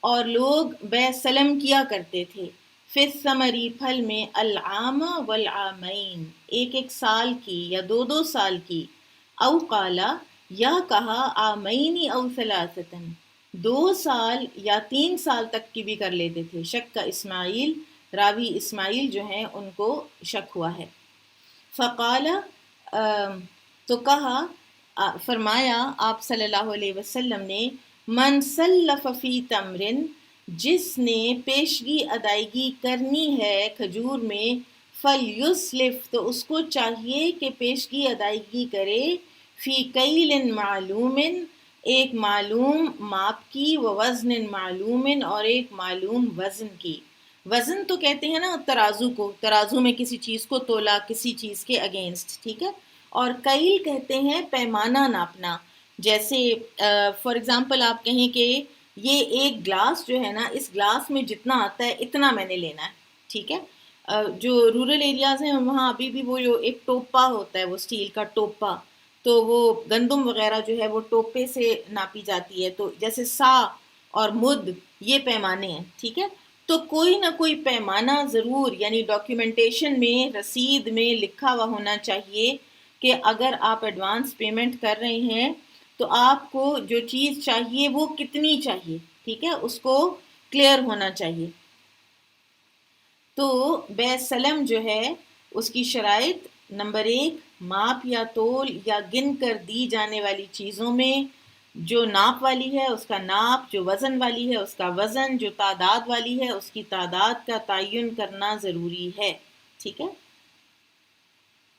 اور لوگ بیع سلم کیا کرتے تھے، فی الثمر پھل میں، العام والعامین ایک ایک سال کی یا دو دو سال کی، او قالا یا کہا عامین او ثلاثتن 2 سال یا 3 سال تک کی بھی کر لیتے تھے، شک کا اسماعیل، راوی اسماعیل جو ہیں ان کو شک ہوا ہے۔ فقال تو کہا، فرمایا آپ صلی اللہ علیہ وسلم نے، من سلف فی تمرن، جس نے پیشگی ادائیگی کرنی ہے کھجور میں، فلیسلف، تو اس کو چاہیے کہ پیشگی ادائیگی کرے، فی کیل معلوم، ایک معلوم ماپ کی، ووزن معلوم، اور ایک معلوم وزن کی۔ وزن تو کہتے ہیں نا ترازو کو، ترازو میں کسی چیز کو تولا کسی چیز کے اگینسٹ، ٹھیک ہے، اور کیل کہتے ہیں پیمانہ ناپنا، جیسے فار ایگزامپل آپ کہیں کہ یہ ایک گلاس جو ہے نا، اس گلاس میں جتنا آتا ہے اتنا میں نے لینا ہے، ٹھیک ہے۔ جو رورل ایریاز ہیں وہاں ابھی بھی وہ جو ایک ٹوپا ہوتا ہے، وہ اسٹیل کا ٹوپا، تو وہ گندم وغیرہ جو ہے وہ ٹوپے سے ناپی جاتی ہے، تو جیسے سا اور مد یہ پیمانے ہیں، ٹھیک ہے۔ تو کوئی نہ کوئی پیمانہ ضرور، یعنی ڈاکیومنٹیشن میں، رسید میں لکھا ہوا ہونا چاہیے کہ اگر آپ ایڈوانس پیمنٹ کر رہے ہیں تو آپ کو جو چیز چاہیے وہ کتنی چاہیے، ٹھیک ہے، اس کو کلیئر ہونا چاہیے۔ تو بیع سلم جو ہے اس کی شرائط، نمبر 1، ماپ یا تول یا گن کر دی جانے والی چیزوں میں جو ناپ والی ہے اس کا ناپ، جو وزن والی ہے اس کا وزن، جو تعداد والی ہے اس کی تعداد کا تعین کرنا ضروری ہے، ٹھیک ہے۔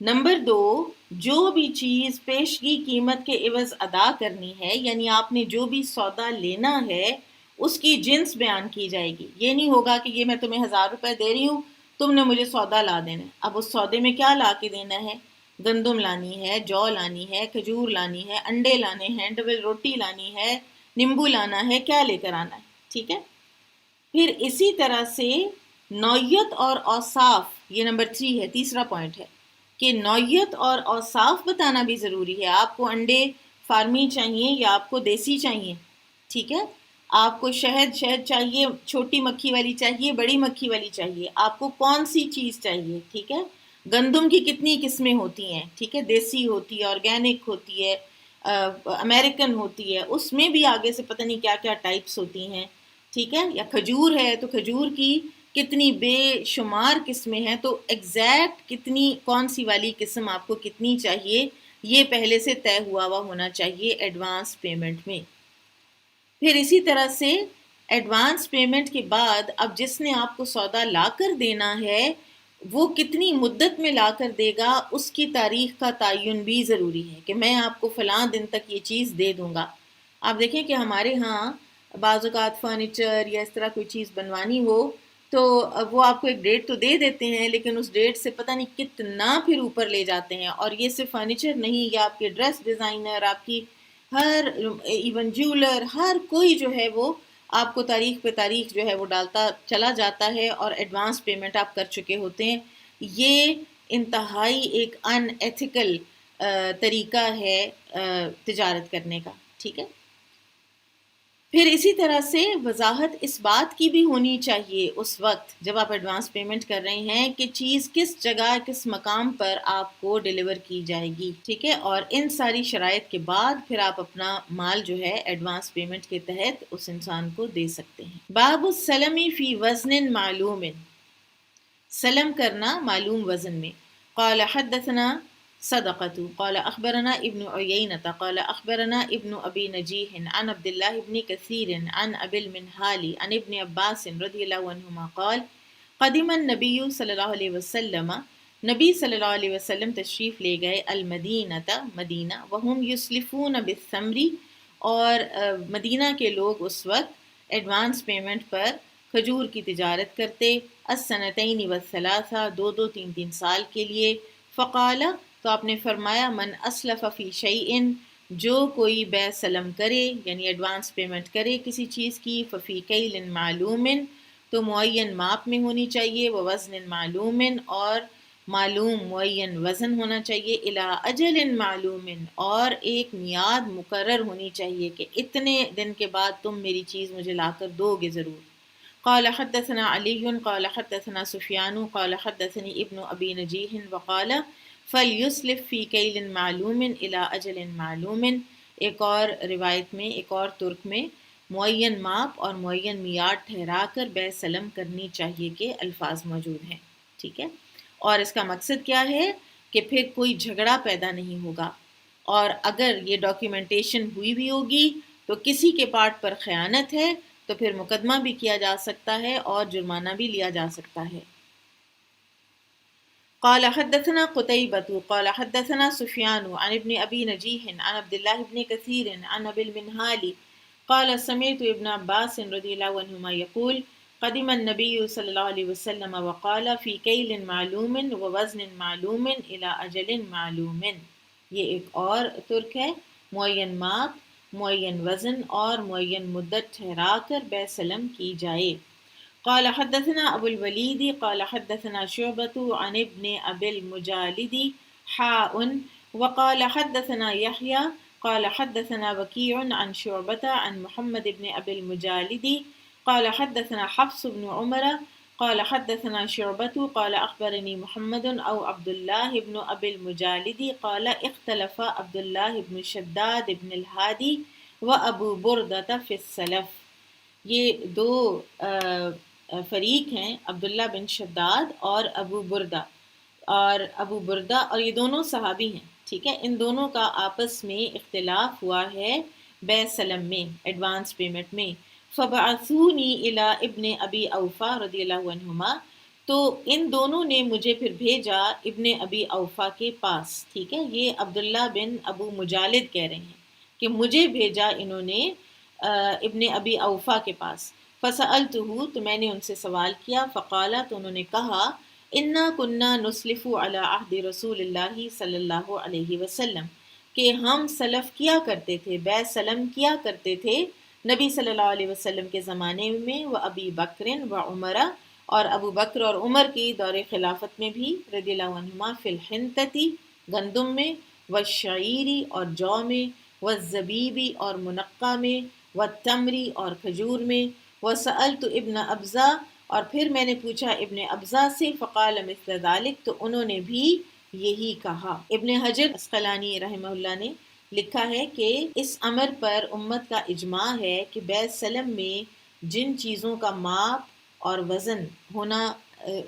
نمبر 2، جو بھی چیز پیشگی قیمت کے عوض ادا کرنی ہے، یعنی آپ نے جو بھی سودا لینا ہے اس کی جنس بیان کی جائے گی۔ یہ نہیں ہوگا کہ یہ میں تمہیں 1000 روپے دے رہی ہوں، تم نے مجھے سودا لا دینا ہے۔ اب اس سودے میں کیا لا کے دینا ہے؟ گندم لانی ہے، جو لانی ہے، کھجور لانی ہے، انڈے لانے ہیں، ڈبل روٹی لانی ہے، نیمبو لانا ہے، کیا لے کر آنا ہے، ٹھیک ہے۔ پھر اسی طرح سے نوعیت اور اوصاف، یہ نمبر 3 ہے، تیسرا پوائنٹ ہے کہ نوعیت اور اوصاف بتانا بھی ضروری ہے۔ آپ کو انڈے فارمی چاہیے یا آپ کو دیسی چاہیے، ٹھیک ہے۔ آپ کو شہد چاہیے، چھوٹی مکھی والی چاہیے، بڑی مکھی والی چاہیے، آپ کو کون سی چیز چاہیے، ٹھیک ہے۔ گندم کی کتنی قسمیں ہوتی ہیں، ٹھیک ہے، دیسی ہوتی ہے، آرگینک ہوتی ہے، امریکن ہوتی ہے، اس میں بھی آگے سے پتہ نہیں کیا کیا ٹائپس ہوتی ہیں، ٹھیک ہے۔ یا کھجور ہے تو کھجور کی کتنی بے شمار قسمیں ہیں، تو ایگزیکٹ کتنی کون سی والی قسم آپ کو کتنی چاہیے یہ پہلے سے طے ہوا ہونا چاہیے ایڈوانس پیمنٹ میں۔ پھر اسی طرح سے ایڈوانس پیمنٹ کے بعد اب جس نے آپ کو سودا لا کر دینا ہے وہ کتنی مدت میں لا کر دے گا، اس کی تاریخ کا تعین بھی ضروری ہے کہ میں آپ کو فلاں دن تک یہ چیز دے دوں گا۔ آپ دیکھیں کہ ہمارے ہاں بعض اوقات فرنیچر یا اس طرح کوئی چیز بنوانی ہو تو وہ آپ کو ایک ڈیٹ تو دے دیتے ہیں، لیکن اس ڈیٹ سے پتہ نہیں کتنا پھر اوپر لے جاتے ہیں۔ اور یہ صرف فرنیچر نہیں، یا آپ کے ڈریس ڈیزائنر، آپ کی ہر ایون جیولر، ہر کوئی جو ہے وہ آپ کو تاریخ پہ تاریخ جو ہے وہ ڈالتا چلا جاتا ہے اور ایڈوانس پیمنٹ آپ کر چکے ہوتے ہیں۔ یہ انتہائی ایک ان ایتھیکل طریقہ ہے تجارت کرنے کا، ٹھیک ہے۔ پھر اسی طرح سے وضاحت اس بات کی بھی ہونی چاہیے اس وقت جب آپ ایڈوانس پیمنٹ کر رہے ہیں کہ چیز کس جگہ، کس مقام پر آپ کو ڈیلیور کی جائے گی، ٹھیک ہے۔ اور ان ساری شرائط کے بعد پھر آپ اپنا مال جو ہے ایڈوانس پیمنٹ کے تحت اس انسان کو دے سکتے ہیں۔ باب السلم فی وزن معلوم، سلم کرنا معلوم وزن میں۔ قال حدثنا صدقة قال أخبرنا ابن عيينة قال أخبرنا ابن أبي نجيح عن عبد الله بن كثير عن أبي المنهال عن ابن عباس رضي الله عنهما قال قدم النبي صلی اللہ علیہ وسلم، نبی صلی اللہ علیہ وسلم تشریف لے گئے المدینہ، مدینہ، وهم يسلفون بالثمر، اور مدینہ کے لوگ اس وقت ایڈوانس پیمنٹ پر کھجور کی تجارت کرتے، السنتین والثلاثہ، دو تین سال کے لیے۔ فقال، تو آپ نے فرمایا، من اسلف فی شیئن، جو کوئی بیع سلم کرے یعنی ایڈوانس پیمنٹ کرے کسی چیز کی، ففی کیل معلوم، تو معین ماپ میں ہونی چاہیے، ووزن معلوم، اور معلوم معین وزن ہونا چاہیے، الی اجل معلوم، اور ایک میعاد مقرر ہونی چاہیے کہ اتنے دن کے بعد تم میری چیز مجھے لا کر دو گے ضرور۔ قال حدثنا علی قال حدثنا سفیان قال حدثني ابن ابی نجیح وقال فلیسلف فی کیل معلوم الی اجل معلوم۔ ایک اور روایت میں، ایک اور ترک میں معین ماپ اور معین میعاد ٹھہرا کر بیع سلم کرنی چاہیے کے الفاظ موجود ہیں، ٹھیک ہے۔ اور اس کا مقصد کیا ہے کہ پھر کوئی جھگڑا پیدا نہیں ہوگا، اور اگر یہ ڈاکیومنٹیشن ہوئی بھی ہوگی تو کسی کے پارٹ پر خیانت ہے تو پھر مقدمہ بھی کیا جا سکتا ہے اور جرمانہ بھی لیا جا سکتا ہے۔ قال حدثنا قتيبة قال حدثنا سفيان عن ابن أبي نجيح عن عبد الله بن كثير عن أبي المنهال قال سمعت ابن عباس رضي الله عنهما يقول قدم النبي صلى الله عليه وسلم وقال في كيل معلوم ووزن معلوم إلى أجل معلوم۔ یہ ایک اور ترک ہے، معین ماپ، معین وزن اور معین مدت ٹھہرا کر بیع سلم کی جائے۔ قال حدثنا ابو الولید قال حدثنا شعبة عن ابن ابی المجالد حاء وقال حدثنا يحيى قال حدثنا وكيع عن شعبة عن محمد بن ابی المجالد قال حدثنا حفص بن عمر قال حدثنا شعبة قال اخبرني محمد او عبد الله بن ابی المجالد قال اختلف عبد الله بن شداد بن الهادي وابو بردة في السلف۔ یہ دو فریق ہیں، عبداللہ بن شداد اور ابو بردہ، اور یہ دونوں صحابی ہیں، ٹھیک ہے۔ ان دونوں کا آپس میں اختلاف ہوا ہے بیع سلم میں، ایڈوانس پیمنٹ میں۔ فبعثونی الی ابن ابی اوفا رضی اللہ عنہما، تو ان دونوں نے مجھے پھر بھیجا ابن ابی اوفا کے پاس، ٹھیک ہے۔ یہ عبداللہ بن ابو مجالد کہہ رہے ہیں کہ مجھے بھیجا انہوں نے ابن ابی اوفا کے پاس۔ فسألتہ، تو میں نے ان سے سوال کیا، فقالا، تو انہوں نے کہا، انا کننا نسلف علی عہد رسول اللہ صلی اللہ علیہ وسلم، کہ ہم سلف کیا کرتے تھے، بیع سلم کیا کرتے تھے نبی صلی اللہ علیہ وسلم کے زمانے میں، و ابی بکر و عمر، اور ابو بکر اور عمر کی دور خلافت میں بھی، رضی اللہ عنہما، فی الحنطتی، گندم میں، والشعیری، اور جو میں، والزبیبی، اور منقع میں، والتمری، اور کھجور میں، وسألت ابن ابزہ، اور پھر میں نے پوچھا ابن ابزہ سے، فقال مثل ذلك، تو انہوں نے بھی یہی کہا۔ ابن حجر عسقلانی رحمہ اللہ نے لکھا ہے کہ اس امر پر امت کا اجماع ہے کہ بیع سلم میں جن چیزوں کا ماپ اور وزن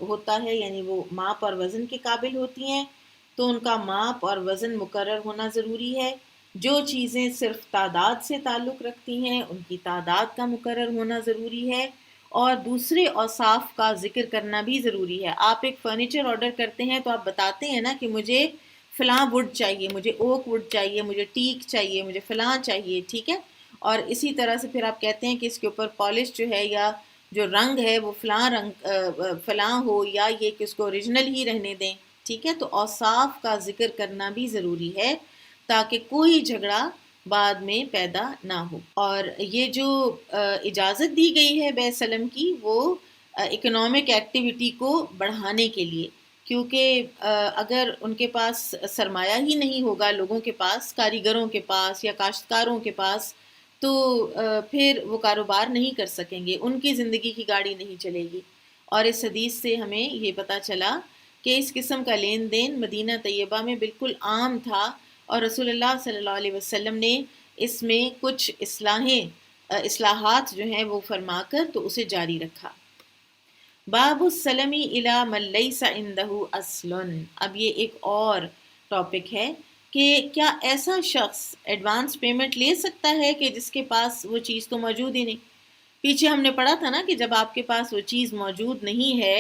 ہوتا ہے، یعنی وہ ماپ اور وزن کے قابل ہوتی ہیں، تو ان کا ماپ اور وزن مقرر ہونا ضروری ہے۔ جو چیزیں صرف تعداد سے تعلق رکھتی ہیں، ان کی تعداد کا مقرر ہونا ضروری ہے، اور دوسرے اوصاف کا ذکر کرنا بھی ضروری ہے۔ آپ ایک فرنیچر آرڈر کرتے ہیں تو آپ بتاتے ہیں نا کہ مجھے فلاں وڈ چاہیے، مجھے اوک وڈ چاہیے، مجھے ٹیک چاہیے، مجھے فلاں چاہیے، ٹھیک ہے۔ اور اسی طرح سے پھر آپ کہتے ہیں کہ اس کے اوپر پالش جو ہے یا جو رنگ ہے وہ فلاں رنگ فلاں ہو، یا یہ کہ اس کو اوریجنل ہی رہنے دیں، ٹھیک ہے۔ تو اوصاف کا ذکر کرنا بھی ضروری ہے تاکہ کوئی جھگڑا بعد میں پیدا نہ ہو۔ اور یہ جو اجازت دی گئی ہے بیع سلم کی، وہ اکنامک ایکٹیویٹی کو بڑھانے کے لیے، کیونکہ اگر ان کے پاس سرمایہ ہی نہیں ہوگا، لوگوں کے پاس، کاریگروں کے پاس یا کاشتکاروں کے پاس، تو پھر وہ کاروبار نہیں کر سکیں گے، ان کی زندگی کی گاڑی نہیں چلے گی۔ اور اس حدیث سے ہمیں یہ پتہ چلا کہ اس قسم کا لین دین مدینہ طیبہ میں بالکل عام تھا، اور رسول اللہ صلی اللہ علیہ وسلم نے اس میں کچھ اصلاحات جو ہیں وہ فرما کر تو اسے جاری رکھا۔ باب السلم الی من لیس عندہ اصل، اب یہ ایک اور ٹاپک ہے کہ کیا ایسا شخص ایڈوانس پیمنٹ لے سکتا ہے کہ جس کے پاس وہ چیز تو موجود ہی نہیں۔ پیچھے ہم نے پڑھا تھا نا کہ جب آپ کے پاس وہ چیز موجود نہیں ہے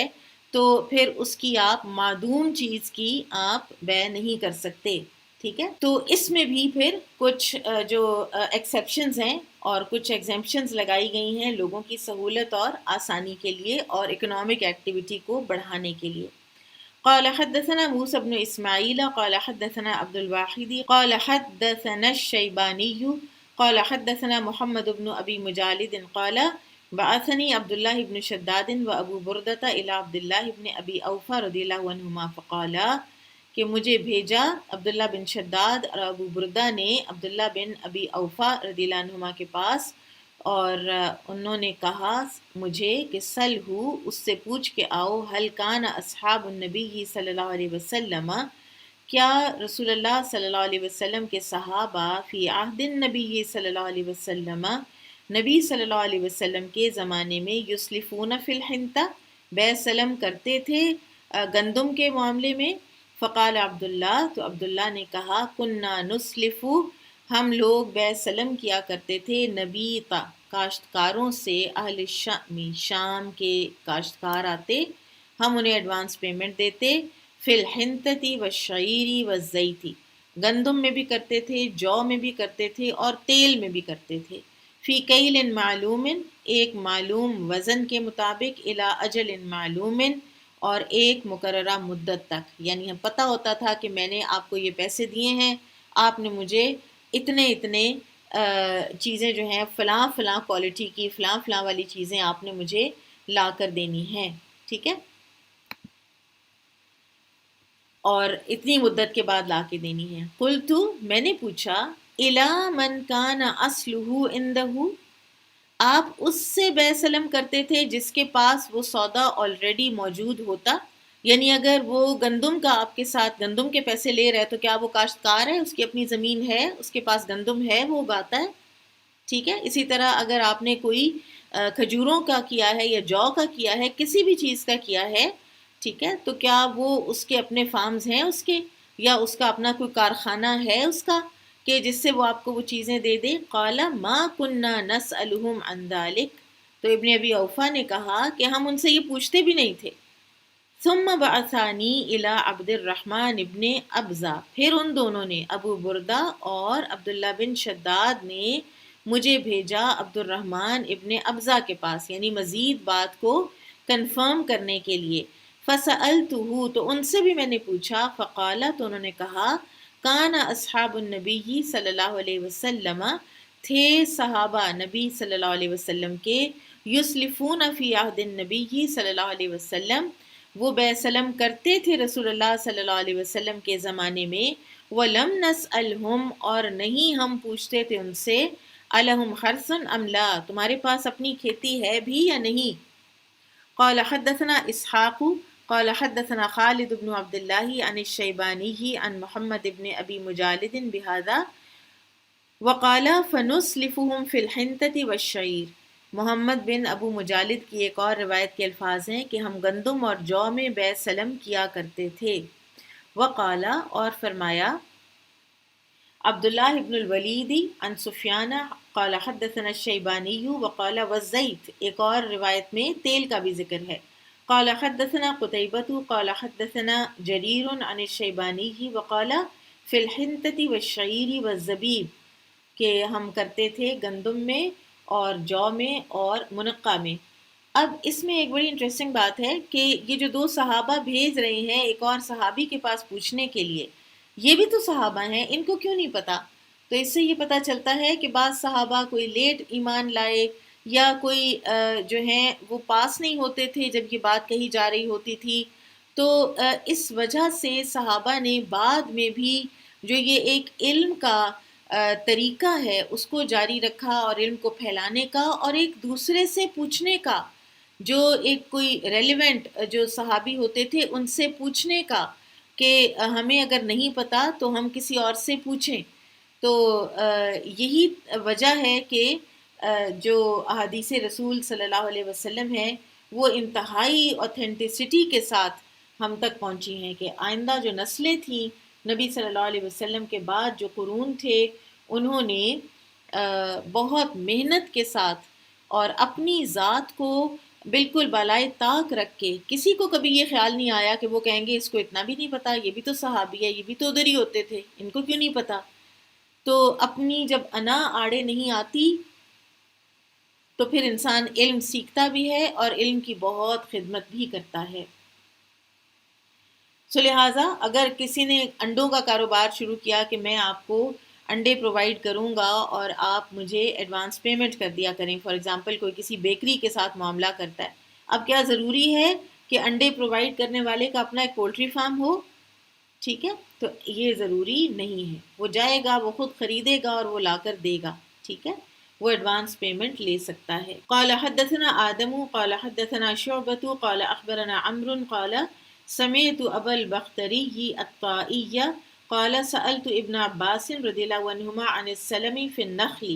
تو پھر اس کی آپ معدوم چیز کی آپ بیع نہیں کر سکتے، ٹھیک ہے۔ تو اس میں بھی پھر کچھ جو ایکسیپشنز ہیں اور کچھ ایگزیمپشنز لگائی گئی ہیں لوگوں کی سہولت اور آسانی کے لیے اور اکنامک ایکٹیویٹی کو بڑھانے کے لیے۔ قال حدثنا موسى بن اسماعيل قال حدثنا عبد الواحد قال حدثنا الشيباني قال حدثنا محمد بن ابي مجالد قال بعثني عبد الله بن شداد وابو بردة الى عبد الله بن ابي اوفى رضي الله عنهما فقالا، کہ مجھے بھیجا عبداللہ بن شداد اور ابو بردہ نے عبداللہ بن ابی اوفا رضی اللہ عنہما کے پاس، اور انہوں نے کہا مجھے کہ سل ہو، اس سے پوچھ کے آؤ، حل کان اصحاب النبی صلی اللہ علیہ وسلم، کیا رسول اللہ صلی اللہ علیہ وسلم کے صحابہ فی عہد النبی صلی اللہ علیہ وسلم، نبی صلی اللہ علیہ وسلم کے زمانے میں، یسلفون فی الحنطہ، بیع سلم کرتے تھے گندم کے معاملے میں۔ فقال عبداللہ، تو عبداللہ نے کہا، کننا نسلف، ہم لوگ بیع سلم کیا کرتے تھے نبیتا، کاشتکاروں سے، اہل الشام، شام کے کاشتکار آتے، ہم انہیں ایڈوانس پیمنٹ دیتے، فی الحنطتی والشعیری والزیتی، گندم میں بھی کرتے تھے، جو میں بھی کرتے تھے، اور تیل میں بھی کرتے تھے، فی کیل معلوم، ایک معلوم وزن کے مطابق، الی اجل معلوم، اور ایک مقررہ مدت تک، یعنی ہم پتہ ہوتا تھا کہ میں نے آپ کو یہ پیسے دیے ہیں، آپ نے مجھے اتنے چیزیں جو ہیں فلاں فلاں کوالٹی کی، فلاں فلاں والی چیزیں آپ نے مجھے لا کر دینی ہیں، ٹھیک ہے، اور اتنی مدت کے بعد لا کے دینی ہے۔ قلت، میں نے پوچھا، الی من کان اصلہ عندہ، آپ اس سے بیع سلم کرتے تھے جس کے پاس وہ سودا آلریڈی موجود ہوتا، یعنی اگر وہ گندم کا آپ کے ساتھ گندم کے پیسے لے رہے تو کیا وہ کاشتکار ہے، اس کی اپنی زمین ہے، اس کے پاس گندم ہے، وہ اگاتا ہے، ٹھیک ہے۔ اسی طرح اگر آپ نے کوئی کھجوروں کا کیا ہے یا جو کا کیا ہے، کسی بھی چیز کا کیا ہے، ٹھیک ہے، تو کیا وہ اس کے اپنے فارمز ہیں اس کے، یا اس کا اپنا کوئی کارخانہ ہے اس کا کہ جس سے وہ آپ کو وہ چیزیں دے دے؟ قال ما کننا نسألهم عن ذلك، تو ابن ابی اوفا نے کہا کہ ہم ان سے یہ پوچھتے بھی نہیں تھے۔ ثم بعثانی الی عبد الرحمن ابن ابزہ، پھر ان دونوں نے، ابو بردہ اور عبداللہ بن شداد نے مجھے بھیجا عبد الرحمن ابن ابزہ کے پاس، یعنی مزید بات کو کنفرم کرنے کے لیے۔ فسألتہ، تو ان سے بھی میں نے پوچھا، فقال، تو انہوں نے کہا، کان اصحاب النبی صلی اللہ علیہ وسلم، تھے صحابہ نبی صلی اللہ علیہ وسلم کے، یسلفون فی عہد النبی صلی اللہ علیہ وسلم، وہ بیع سلم کرتے تھے رسول اللہ صلی اللہ علیہ وسلم کے زمانے میں، وَلَمْ نَسْأَلْهُمْ، اور نہیں ہم پوچھتے تھے ان سے، أَلَهُمْ حَرْثٌ أَمْ لَا، تمہارے پاس اپنی کھیتی ہے بھی یا نہیں؟ قال حدثنا اسحاق قال حدثنا خالد بن عبد الله عن الشيباني عن محمد بن ابي مجالد بهذا وقال فنسلفهم في الحنطة والشعير۔ محمد بن ابو مجالد کی ایک اور روایت کے الفاظ ہیں کہ ہم گندم اور جو میں بیع سلم کیا کرتے تھے۔ وقال، اور فرمایا، عبداللہ ابن الولید عن سفیان قال حدثنا الشیبانی وقال والزیت، ایک اور روایت میں تیل کا بھی ذکر ہے۔ قال حدثنا قتیبۃ قال حدثنا جریر عن الشیبانی وقال فی الحنطة والشعیر والزبیب، کہ ہم کرتے تھے گندم میں اور جو میں اور منقع میں۔ اب اس میں ایک بڑی انٹرسٹنگ بات ہے کہ یہ جو دو صحابہ بھیج رہے ہیں ایک اور صحابی کے پاس پوچھنے کے لیے، یہ بھی تو صحابہ ہیں، ان کو کیوں نہیں پتا؟ تو اس سے یہ پتہ چلتا ہے کہ بعض صحابہ کوئی لیٹ ایمان لائے، یا کوئی جو ہیں وہ پاس نہیں ہوتے تھے جب یہ بات کہی جا رہی ہوتی تھی، تو اس وجہ سے صحابہ نے بعد میں بھی جو یہ ایک علم کا طریقہ ہے اس کو جاری رکھا، اور علم کو پھیلانے کا اور ایک دوسرے سے پوچھنے کا، جو ایک کوئی ریلیونٹ جو صحابی ہوتے تھے ان سے پوچھنے کا کہ ہمیں اگر نہیں پتا تو ہم کسی اور سے پوچھیں۔ تو یہی وجہ ہے کہ جو احادیث رسول صلی اللہ علیہ وسلم ہے وہ انتہائی اوتھینٹسٹی کے ساتھ ہم تک پہنچی ہیں، کہ آئندہ جو نسلیں تھیں نبی صلی اللہ علیہ وسلم کے بعد جو قرون تھے، انہوں نے بہت محنت کے ساتھ اور اپنی ذات کو بالکل بالائے طاق رکھ کے، کسی کو کبھی یہ خیال نہیں آیا کہ وہ کہیں گے اس کو اتنا بھی نہیں پتا، یہ بھی تو صحابی ہے، یہ بھی تو ادھر ہی ہوتے تھے، ان کو کیوں نہیں پتا؟ تو اپنی جب انا آڑے نہیں آتی تو پھر انسان علم سیکھتا بھی ہے اور علم کی بہت خدمت بھی کرتا ہے۔ سو لہٰذا اگر کسی نے انڈوں کا کاروبار شروع کیا کہ میں آپ کو انڈے پرووائڈ کروں گا اور آپ مجھے ایڈوانس پیمنٹ کر دیا کریں، فار ایگزامپل کوئی کسی بیکری کے ساتھ معاملہ کرتا ہے، اب کیا ضروری ہے کہ انڈے پرووائڈ کرنے والے کا اپنا ایک پولٹری فارم ہو؟ ٹھیک ہے، تو یہ ضروری نہیں ہے، وہ جائے گا، وہ خود خریدے گا اور وہ لا کر دے گا، ٹھیک ہے، وہ ایڈوانس پیمنٹ لے سکتا ہے۔ قال حدثنا آدم قال حدثنا شعبۃ قال اخبرنا عمرو قال سمعت ابا البختری الطائي قال سألت ابن عباس رضی اللہ عنہما عن السلم فی النخل،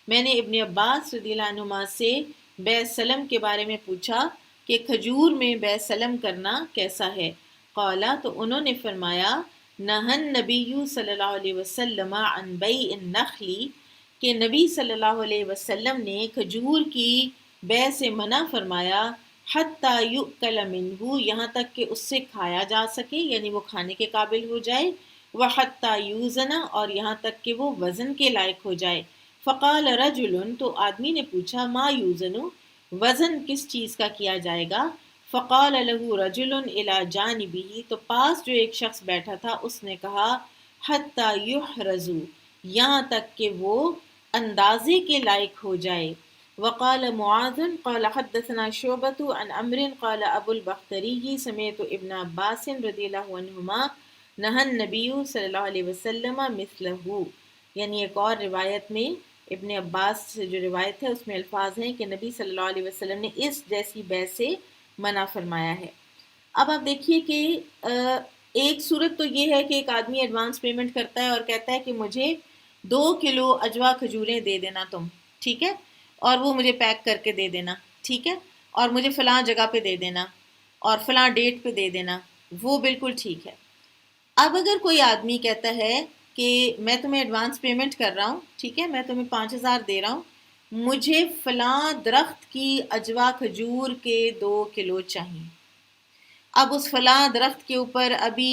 میں نے ابن عباس رضی اللہ عنہما سے بیع سلم کے بارے میں پوچھا کہ کھجور میں بیع سلم کرنا کیسا ہے؟ قال، تو انہوں نے فرمایا، نہن نبی صلی اللہ علیہ وسلم عن بیع النخل، کہ نبی صلی اللہ علیہ وسلم نے کھجور کی بیع سے منع فرمایا، حتی یؤکل منہ، یہاں تک کہ اس سے کھایا جا سکے، یعنی وہ کھانے کے قابل ہو جائے، وحتی یوزن، اور یہاں تک کہ وہ وزن کے لائق ہو جائے۔ فقال رجل، تو آدمی نے پوچھا، ما یوزن، وزن کس چیز کا کیا جائے گا؟ فقال له رجل الى جانبه، تو پاس جو ایک شخص بیٹھا تھا اس نے کہا، حتی یحرز، یہاں تک کہ وہ اندازے کے لائق ہو جائے۔ وقال معاذ قال حدثنا شعبۃ عن عمرو قال ابو البختری سمعت ابن عباس رضی اللہ عنہما نہى النبی صلی اللہ علیہ وسلم مثلہ، یعنی ایک اور روایت میں ابن عباس سے جو روایت ہے اس میں الفاظ ہیں کہ نبی صلی اللہ علیہ وسلم نے اس جیسی بیع سے منع فرمایا ہے۔ اب آپ دیکھیے کہ ایک صورت تو یہ ہے کہ ایک آدمی ایڈوانس پیمنٹ کرتا ہے اور کہتا ہے کہ مجھے 2 کلو اجوا کھجوریں دے دینا تم، ٹھیک ہے، اور وہ مجھے پیک کر کے دے دینا، ٹھیک ہے، اور مجھے فلاں جگہ پہ دے دینا اور فلاں ڈیٹ پہ دے دینا، وہ بالکل ٹھیک ہے۔ اب اگر کوئی آدمی کہتا ہے کہ میں تمہیں ایڈوانس پیمنٹ کر رہا ہوں، ٹھیک ہے، میں تمہیں 5,000 دے رہا ہوں، مجھے فلاں درخت کی اجوا کھجور کے 2 کلو چاہیے۔ اب اس فلاں درخت کے اوپر ابھی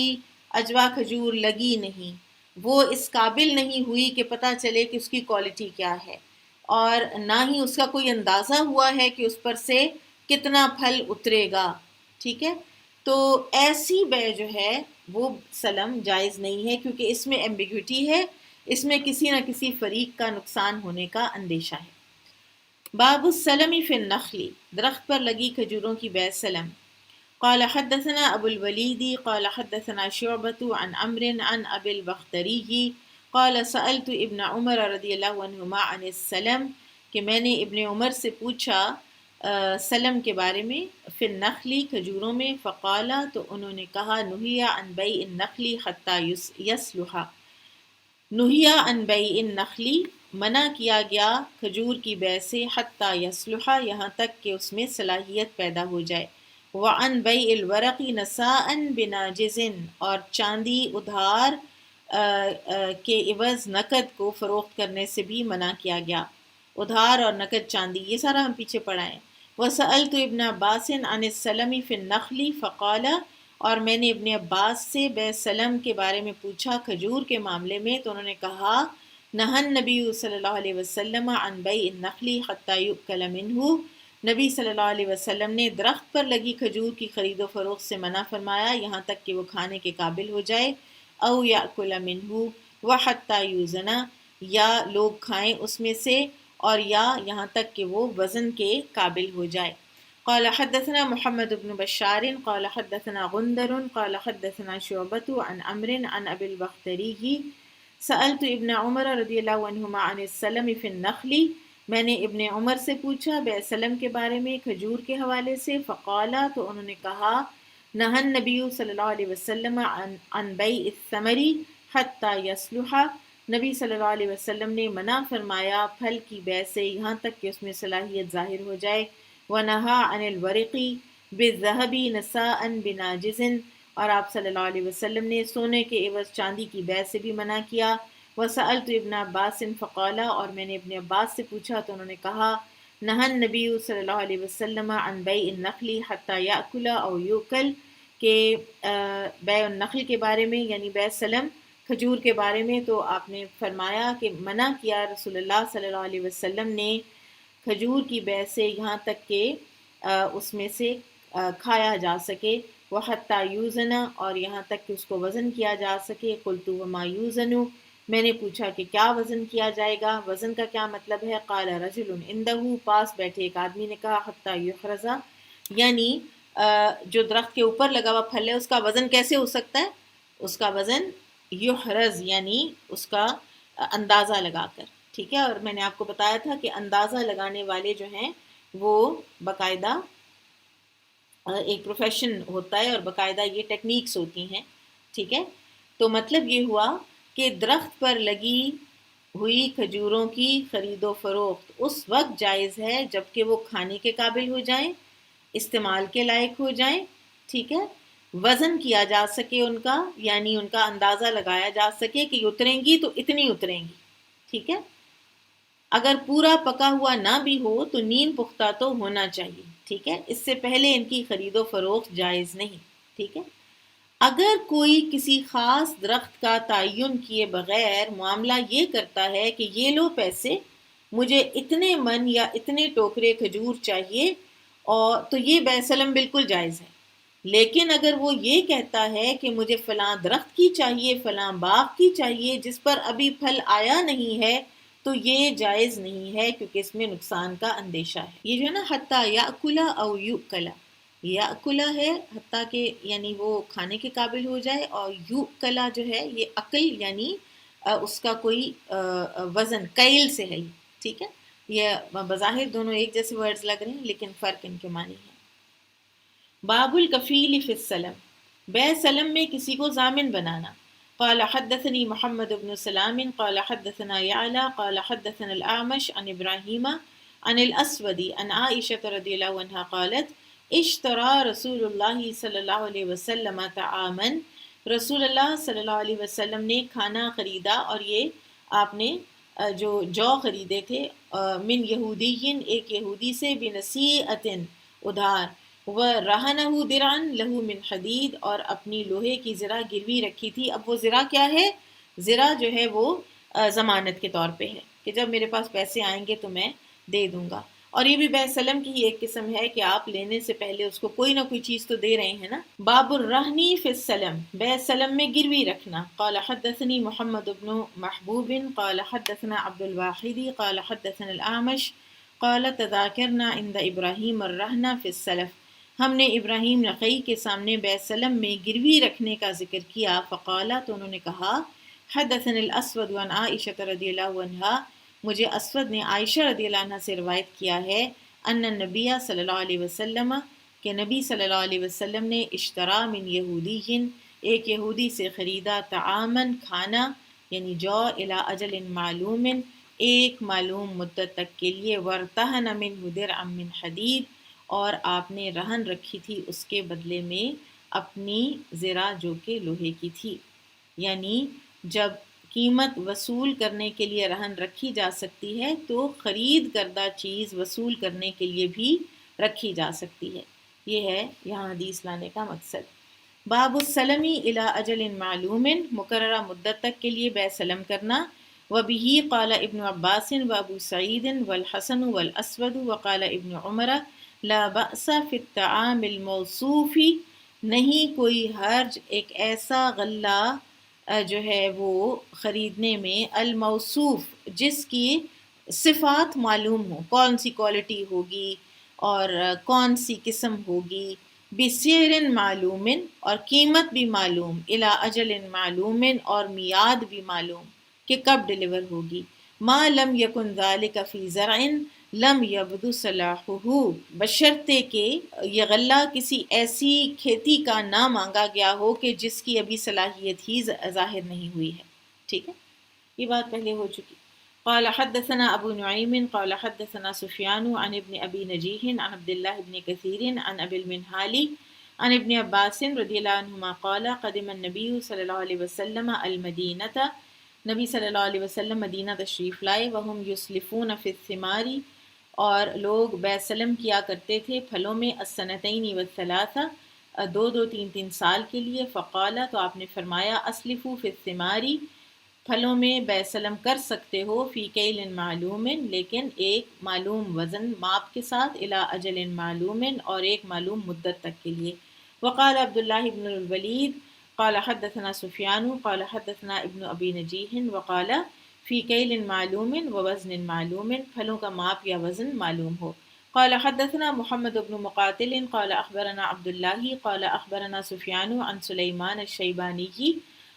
اجوا کھجور لگی نہیں، وہ اس قابل نہیں ہوئی کہ پتہ چلے کہ اس کی کوالٹی کیا ہے، اور نہ ہی اس کا کوئی اندازہ ہوا ہے کہ اس پر سے کتنا پھل اترے گا، ٹھیک ہے، تو ایسی بے جو ہے وہ سلم جائز نہیں ہے، کیونکہ اس میں ایمبیگوٹی ہے، اس میں کسی نہ کسی فریق کا نقصان ہونے کا اندیشہ ہے۔ باب السلم فی النخل، درخت پر لگی کھجوروں کی بے سلم۔ قال حدثنا ابو الولید قال حدثنا شعبة عن عمرو عن ابی البختری قال سألت ابن عمر رضی اللہ عنہما عن السلم، کہ میں نے ابن عمر سے پوچھا سلم کے بارے میں، فی النخل کھجوروں میں، فقالا تو انہوں نے کہا، نہی عن بیع النخل حتی یصلح، نہی عن بیع النخل منع کیا گیا کھجور کی بیع سے، حتی یصلح یہاں تک کہ اس میں صلاحیت پیدا ہو جائے، وعن بیع الورق نساء بناجز، اور چاندی ادھار کے عوض نقد کو فروخت کرنے سے بھی منع کیا گیا، ادھار اور نقد چاندی، یہ سارا ہم پیچھے پڑھائیں۔ وسألت ابن عباس عن السلم فی النخل فقال، اور میں نے ابن عباس سے بے سلم کے بارے میں پوچھا کھجور کے معاملے میں، تو انہوں نے کہا، نہى النبی صلی اللہ علیہ وسلم عن بیع النخل حتی یؤکل منہ، نبی صلی اللہ علیہ وسلم نے درخت پر لگی کھجور کی خرید و فروخت سے منع فرمایا یہاں تک کہ وہ کھانے کے قابل ہو جائے، او یأکل منہ وحتی یوزن، یا لوگ کھائیں اس میں سے، اور یا یہاں تک کہ وہ وزن کے قابل ہو جائے۔ قال حدثنا محمد بن بشار قال حدثنا غندر قال حدثنا شعبة عن عمرو عن ابی البختری سألت ابن عمر رضی اللہ عنہما عن السلم فی النخل، میں نے ابن عمر سے پوچھا بے سلم کے بارے میں کھجور کے حوالے سے، فقالا تو انہوں نے کہا، نہى النبی صلی اللہ علیہ وسلم عن بیع الثمر حتی یصلح، نبی صلی اللہ علیہ وسلم نے منع فرمایا پھل کی بیع سے یہاں تک کہ اس میں صلاحیت ظاہر ہو جائے، وَنَهَا عَنِ الْوَرِقِ بِالذَّهَبِ نَسَاءً بِنَاجِزٍ، اور آپ صلی اللہ علیہ وسلم نے سونے کے عوض چاندی کی بیع سے بھی منع کیا۔ وَسَأَلْتُ ابن عباس فقالا، اور میں نے ابن عباس سے پوچھا تو انہوں نے کہا، نہى النبی صلی اللہ علیہ وسلم عن بیع النخل حتی یأکل او یؤکل، کہ بیع النخل کے بارے میں یعنی بیع سلم کھجور کے بارے میں تو آپ نے فرمایا کہ منع کیا رسول اللہ صلی اللہ علیہ وسلم نے کھجور کی بیع سے یہاں تک کہ اس میں سے کھایا جا سکے، وحتی یوزن، اور یہاں تک کہ اس کو وزن کیا جا سکے، قلت وما یوزن، میں نے پوچھا کہ کیا وزن کیا جائے گا، وزن کا کیا مطلب ہے، قال رجل عندہ، پاس بیٹھے ایک آدمی نے کہا، حتی یحرز، یعنی جو درخت کے اوپر لگا ہوا پھل ہے اس کا وزن کیسے ہو سکتا ہے، اس کا وزن یحرز یعنی اس کا اندازہ لگا کر، ٹھیک ہے، اور میں نے آپ کو بتایا تھا کہ اندازہ لگانے والے جو ہیں وہ باقاعدہ ایک پروفیشن ہوتا ہے اور باقاعدہ یہ ٹیکنیکس ہوتی ہیں، ٹھیک ہے، تو مطلب یہ ہوا کہ درخت پر لگی ہوئی کھجوروں کی خرید و فروخت اس وقت جائز ہے جب کہ وہ کھانے کے قابل ہو جائیں، استعمال کے لائق ہو جائیں، ٹھیک ہے، وزن کیا جا سکے ان کا، یعنی ان کا اندازہ لگایا جا سکے کہ اتریں گی تو اتنی اتریں گی، ٹھیک ہے، اگر پورا پکا ہوا نہ بھی ہو تو نیم پختہ تو ہونا چاہیے، ٹھیک ہے، اس سے پہلے ان کی خرید و فروخت جائز نہیں، ٹھیک ہے۔ اگر کوئی کسی خاص درخت کا تعین کیے بغیر معاملہ یہ کرتا ہے کہ یہ لو پیسے، مجھے اتنے من یا اتنے ٹوکرے کھجور چاہیے، اور تو یہ بیع سلم بالکل جائز ہے، لیکن اگر وہ یہ کہتا ہے کہ مجھے فلاں درخت کی چاہیے، فلاں باغ کی چاہیے جس پر ابھی پھل آیا نہیں ہے، تو یہ جائز نہیں ہے کیونکہ اس میں نقصان کا اندیشہ ہے۔ یہ جو ہے نا حتی یأکل او یؤکل، یأکل ہے حتیٰ کہ یعنی وہ کھانے کے قابل ہو جائے، اور یؤکل جو ہے یہ عقل یعنی اس کا کوئی وزن کیل سے ہے، ٹھیک ہے، یہ بظاہر دونوں ایک جیسے ورڈز لگ رہے ہیں لیکن فرق ان کے معنی ہے۔ باب الکفیل فی السلم، بیع سلم میں کسی کو ضامن بنانا۔ قال حدثني محمد بن سلام قال حدثنا يعلى قال حدثنا الأعمش عن إبراهيم عن الاسود عن عائشة رضی اللہ عنہا قالت اشترى رسول اللہ صلی اللہ علیہ وسلم طعاما، رسول اللہ صلی اللہ علیہ وسلم نے کھانا خریدا، اور یہ آپ نے جو جو خریدے تھے، من یہودین ایک یہودی سے، بنصیعۃ ادھار، ورہنہ درعا لہ من حدید، اور اپنی لوہے کی زرہ گروی رکھی تھی۔ اب وہ زرہ کیا ہے؟ زرہ جو ہے وہ ضمانت کے طور پہ ہے کہ جب میرے پاس پیسے آئیں گے تو میں دے دوں گا، اور یہ بھی بیع سلم کی ہی ایک قسم ہے کہ آپ لینے سے پہلے اس کو کوئی نہ کوئی چیز تو دے رہے ہیں نا۔ باب الرہنی فی السلم، بیع سلم میں گروی رکھنا۔ قال حدثنی محمد بن محبوب قال حدثنا عبد الواحد قال حدثنا الاعمش قال تذاکرنا عند ابراہیم الرہن فی السلف، ہم نے ابراہیم نخعی کے سامنے بیع سلم میں گروی رکھنے کا ذکر کیا، فقالا تو انہوں نے کہا، حدثنا الاسود عن عائشہ رضی اللہ عنہا، مجھے اسود نے عائشہ رضی اللہ عنہ سے روایت کیا ہے، ان النبی صلی اللہ علیہ وسلم، کہ نبی صلی اللہ علیہ وسلم نے اشترا من یہودی، ایک یہودی سے خریدا، طعامن کھانا، یعنی جو، الی اجل معلوم ایک معلوم مدت تک کے لیے، ورتہن منہ درعا من حدید، اور آپ نے رہن رکھی تھی اس کے بدلے میں اپنی زرہ جو کہ لوہے کی تھی۔ یعنی جب قیمت وصول کرنے کے لیے رہن رکھی جا سکتی ہے تو خرید کردہ چیز وصول کرنے کے لیے بھی رکھی جا سکتی ہے۔ یہ ہے یہاں حدیث لانے کا مقصد۔ باب السلمی الی اجل معلوم، مقررہ مدت تک کے لیے بیع سلم کرنا۔ وبہ قال ابن عباس وابو سعید والحسن والاسود وقال ابن عمر لا بأس فی الطعام الموصوف، نہیں کوئی حرج ایک ایسا غلہ جو ہے وہ خریدنے میں، الموصوف جس کی صفات معلوم ہوں، کون سی کوالٹی ہوگی اور کون سی قسم ہوگی، بسعر معلوم، اور قیمت بھی معلوم، الی اجل معلوم، اور میعاد بھی معلوم کہ کب ڈیلیور ہوگی، ما لم یکن ذلک فی زرع لم یبدو صلاحہ، بشرطے کہ یہ غلہ کسی ایسی کھیتی کا نہ مانگا گیا ہو کہ جس کی ابھی صلاحیت ہی ظاہر نہیں ہوئی ہے۔ ٹھیک ہے، یہ بات پہلے ہو چکی۔ قال حدثنا ابو نعیم قال حدثنا سفیان عن ابن ابی نجیح عن عبد اللہ بن کثیر عن ابی المنہال عن ابن عباس رضی اللہ عنہما قال قدم النبی صلی اللہ علیہ وسلم المدینۃ، نبی صلی اللہ علیہ وسلم مدینہ تشریف لائے، وہم یسلفون فی الثمار، اور لوگ بیع سلم کیا کرتے تھے پھلوں میں، السنتین والثلاثہ، دو دو تین تین سال کے لیے، فقالا تو آپ نے فرمایا، اسلفوا فی الثمار، پھلوں میں بیع سلم کر سکتے ہو، فی کیل معلوم، لیکن ایک معلوم وزن ماپ کے ساتھ، الی اجل معلوم، اور ایک معلوم مدت تک کے لیے۔ وقال عبداللہ بن الولید قال حدثنا سفیان قال حدثنا ابن ابی نجیح وقال فی کیل معلوم ووزن معلوم، پھلوں کا ماپ یا وزن معلوم ہو۔ قال حدثنا محمد بن مقاتل قال اخبرنا عبد اللہ قال اخبرنا سفیان عن سلیمان الشیبانی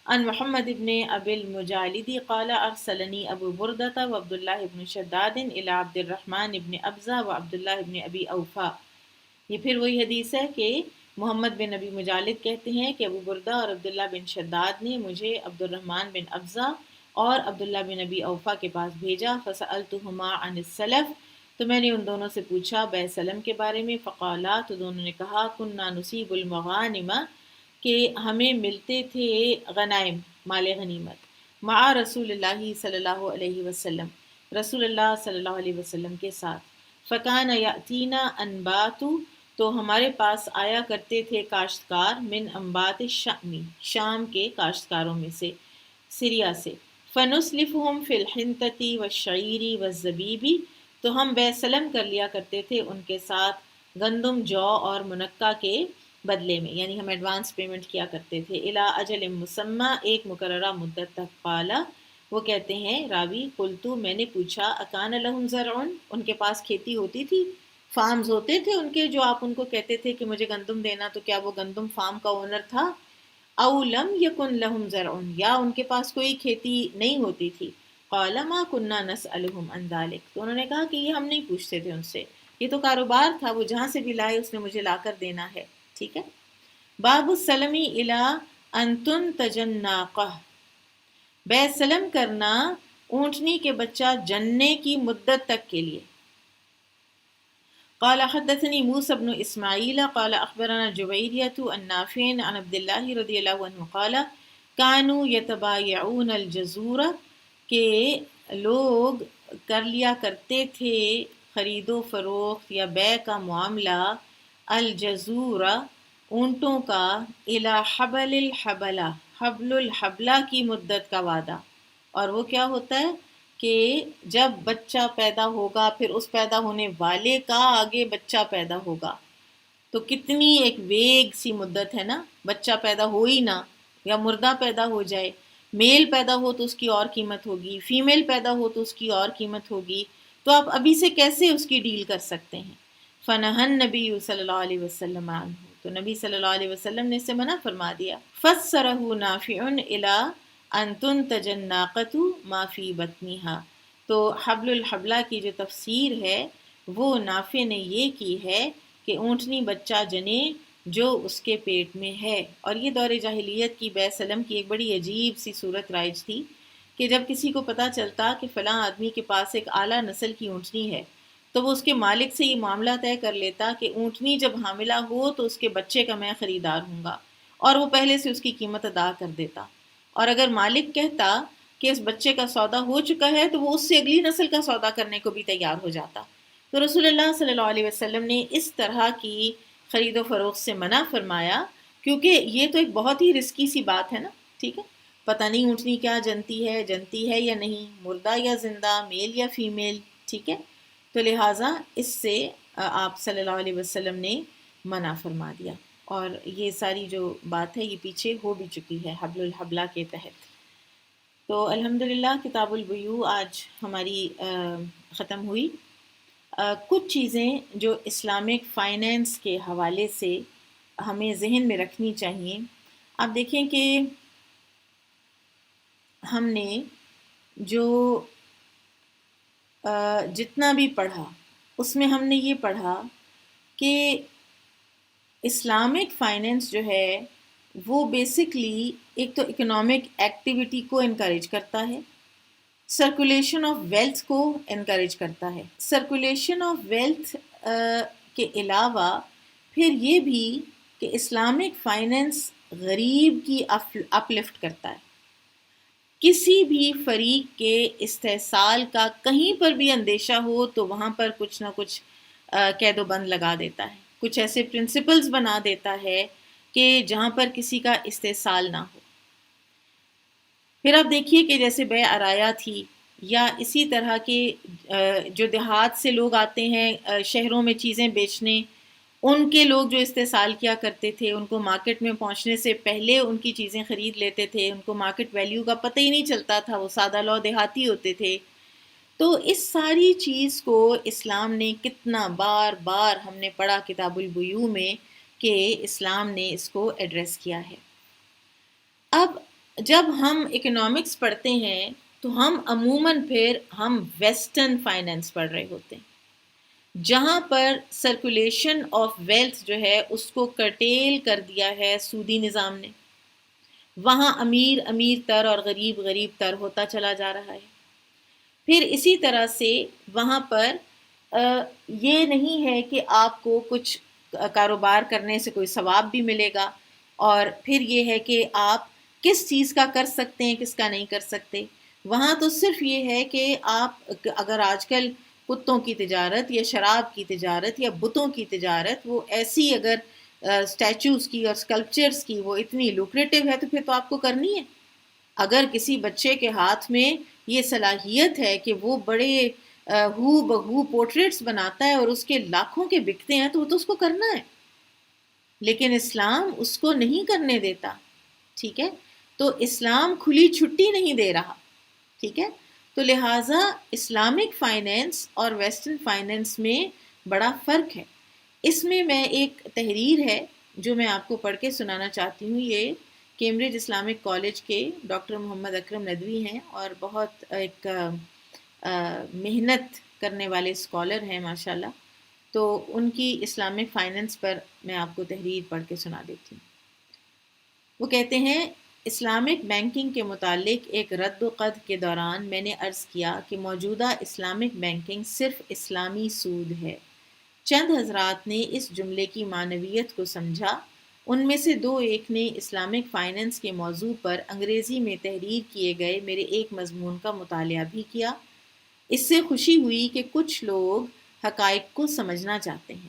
عن محمد بن ابی المجالد قال ارسلنی ابو بردۃ وعبد اللہ بن شداد الی عبد الرحمن بن ابزہ وعبد اللہ بن ابی اوفا۔ یہ پھر وہی حدیث ہے کہ محمد بن ابی مجالد کہتے ہیں کہ ابو بردہ اور عبداللہ بن شداد نے مجھے عبد الرحمن بن ابزہ اور عبداللہ بن ابی اوفا کے پاس بھیجا، فسألتہما عن السلف، تو میں نے ان دونوں سے پوچھا بیع سلم کے بارے میں، فقالا تو دونوں نے کہا، کننا نصیب المغانم، کہ ہمیں ملتے تھے غنائم، مال غنیمت، مع رسول اللہ صلی اللہ علیہ وسلم، رسول اللہ صلی اللہ علیہ وسلم کے ساتھ، فکان یأتینا انبات، تو ہمارے پاس آیا کرتے تھے کاشتکار، من انبات الشام، شام کے کاشتکاروں میں سے، سریا سے، فنسلفہم فی الحنطۃ والشعیر والزبیب، تو ہم بیع سلم کر لیا کرتے تھے ان کے ساتھ گندم، جو اور منقع کے بدلے میں، یعنی ہم ایڈوانس پیمنٹ کیا کرتے تھے، الی اجل مسمى، ایک مقررہ مدت تک، قالا وہ کہتے ہیں راوی، قلتو میں نے پوچھا، اکان لہم زرع، ان کے پاس کھیتی ہوتی تھی، فارمز ہوتے تھے ان کے جو آپ ان کو کہتے تھے کہ مجھے گندم دینا، تو کیا وہ گندم فارم کا اونر تھا؟ او لم یکن لہم زرع، یا ان کے پاس کوئی کھیتی نہیں ہوتی تھی؟ قال ما كنا نسألهم عن ذلك، تو انہوں نے کہا کہ یہ ہم نہیں پوچھتے تھے ان سے، یہ تو کاروبار تھا، وہ جہاں سے بھی لائے اس نے مجھے لا کر دینا ہے۔ ٹھیک ہے۔ باب السلمی الی ان تنتج الناقہ، بیع سلم کرنا اونٹنی کے بچہ جننے کی مدت تک کے لیے، قال حدثني موسى بن إسماعيل قال أخبرنا جويرية النافع عن عبد الله رضي الله عنه قال كانوا يتبايعون الجزور کہ لوگ کر لیا کرتے تھے خرید و فروخت یا بیع کا معاملہ الجزور اونٹوں کا الی حبل الحبلہ حبل الحبلہ کی مدت کا وعدہ. اور وہ کیا ہوتا ہے کہ جب بچہ پیدا ہوگا پھر اس پیدا ہونے والے کا آگے بچہ پیدا ہوگا تو کتنی ایک ویگ سی مدت ہے نا، بچہ پیدا ہو ہی نہ یا مردہ پیدا ہو جائے، میل پیدا ہو تو اس کی اور قیمت ہوگی، فیمیل پیدا ہو تو اس کی اور قیمت ہوگی، تو آپ ابھی سے کیسے اس کی ڈیل کر سکتے ہیں. فنہن نبی صلی اللہ علیہ وسلم عنہ، تو نبی صلی اللہ علیہ وسلم نے اسے منع فرما دیا. فسرہ نافع الی ان تنتج الناقۃ ما فی بطنہا، تو حبل الحبلہ کی جو تفسیر ہے وہ نافع نے یہ کی ہے کہ اونٹنی بچہ جنے جو اس کے پیٹ میں ہے. اور یہ دور جاہلیت کی بیع سلم کی ایک بڑی عجیب سی صورت رائج تھی کہ جب کسی کو پتہ چلتا کہ فلاں آدمی کے پاس ایک اعلیٰ نسل کی اونٹنی ہے تو وہ اس کے مالک سے یہ معاملہ طے کر لیتا کہ اونٹنی جب حاملہ ہو تو اس کے بچے کا میں خریدار ہوں گا، اور وہ پہلے سے اس کی قیمت ادا کر دیتا. اور اگر مالک کہتا کہ اس بچے کا سودا ہو چکا ہے تو وہ اس سے اگلی نسل کا سودا کرنے کو بھی تیار ہو جاتا. تو رسول اللہ صلی اللہ علیہ وسلم نے اس طرح کی خرید و فروخت سے منع فرمایا، کیونکہ یہ تو ایک بہت ہی رسکی سی بات ہے نا. ٹھیک ہے، پتہ نہیں اونٹنی کیا جنتی ہے یا نہیں، مردہ یا زندہ، میل یا فیمیل. ٹھیک ہے، تو لہٰذا اس سے آپ صلی اللہ علیہ وسلم نے منع فرما دیا. اور یہ ساری جو بات ہے یہ پیچھے ہو بھی چکی ہے حبل الحبلہ کے تحت. تو الحمدللہ کتاب البیوع آج ہماری ختم ہوئی. کچھ چیزیں جو اسلامک فائنینس کے حوالے سے ہمیں ذہن میں رکھنی چاہیے. آپ دیکھیں کہ ہم نے جو جتنا بھی پڑھا اس میں ہم نے یہ پڑھا کہ اسلامک فائنینس جو ہے وہ بیسکلی ایک تو اکنامک ایکٹیویٹی کو انکریج کرتا ہے، سرکولیشن آف ویلتھ کو انکریج کرتا ہے. سرکولیشن آف ویلتھ کے علاوہ پھر یہ بھی کہ اسلامک فائنینس غریب کی اپلفٹ کرتا ہے. کسی بھی فریق کے استحصال کا کہیں پر بھی اندیشہ ہو تو وہاں پر کچھ نہ کچھ قید و بند لگا دیتا ہے، کچھ ایسے پرنسپلز بنا دیتا ہے کہ جہاں پر کسی کا استحصال نہ ہو. پھر آپ دیکھیے کہ جیسے بیع عرایا تھی، یا اسی طرح کے جو دیہات سے لوگ آتے ہیں شہروں میں چیزیں بیچنے، ان کے لوگ جو استحصال کیا کرتے تھے ان کو مارکیٹ میں پہنچنے سے پہلے ان کی چیزیں خرید لیتے تھے، ان کو مارکیٹ ویلیو کا پتہ ہی نہیں چلتا تھا، وہ سادہ لو دیہاتی ہوتے تھے. تو اس ساری چیز کو اسلام نے کتنا بار بار ہم نے پڑھا کتاب البیوع میں کہ اسلام نے اس کو ایڈریس کیا ہے. اب جب ہم اکنامکس پڑھتے ہیں تو ہم عموماً پھر ہم ویسٹرن فائنینس پڑھ رہے ہوتے ہیں، جہاں پر سرکولیشن آف ویلتھ جو ہے اس کو کرٹیل کر دیا ہے سودی نظام نے. وہاں امیر امیر تر اور غریب غریب تر ہوتا چلا جا رہا ہے. پھر اسی طرح سے وہاں پر یہ نہیں ہے کہ آپ کو کچھ کاروبار کرنے سے کوئی ثواب بھی ملے گا، اور پھر یہ ہے کہ آپ کس چیز کا کر سکتے ہیں کس کا نہیں کر سکتے. وہاں تو صرف یہ ہے کہ آپ اگر آج کل کتوں کی تجارت یا شراب کی تجارت یا بتوں کی تجارت وہ ایسی اگر اسٹیچوز کی اور اسکلپچرز کی وہ اتنی لوکریٹو ہے تو پھر تو آپ کو کرنی ہے. اگر کسی بچے کے ہاتھ میں یہ صلاحیت ہے کہ وہ بڑے ہو بہو پورٹریٹس بناتا ہے اور اس کے لاکھوں کے بکتے ہیں تو وہ تو اس کو کرنا ہے، لیکن اسلام اس کو نہیں کرنے دیتا. ٹھیک ہے، تو اسلام کھلی چھٹی نہیں دے رہا. ٹھیک ہے، تو لہٰذا اسلامک فائنینس اور ویسٹرن فائنینس میں بڑا فرق ہے. اس میں ایک تحریر ہے جو میں آپ کو پڑھ کے سنانا چاہتی ہوں. یہ کیمبرج اسلامک کالج کے ڈاکٹر محمد اکرم ندوی ہیں اور بہت ایک محنت کرنے والے اسکالر ہیں ماشاءاللہ. تو ان کی اسلامک فائنینس پر میں آپ کو تحریر پڑھ کے سنا دیتی ہوں. وہ کہتے ہیں اسلامک بینکنگ کے متعلق ایک رد و قد کے دوران میں نے عرض کیا کہ موجودہ اسلامک بینکنگ صرف اسلامی سود ہے، چند حضرات نے اس جملے کی معنویت کو سمجھا۔ ان میں سے ایک نے اسلامک فائنینس کے موضوع پر انگریزی میں تحریر کیے گئے میرے ایک مضمون کا مطالعہ بھی کیا۔ اس سے خوشی ہوئی کہ کچھ لوگ حقائق کو سمجھنا چاہتے ہیں۔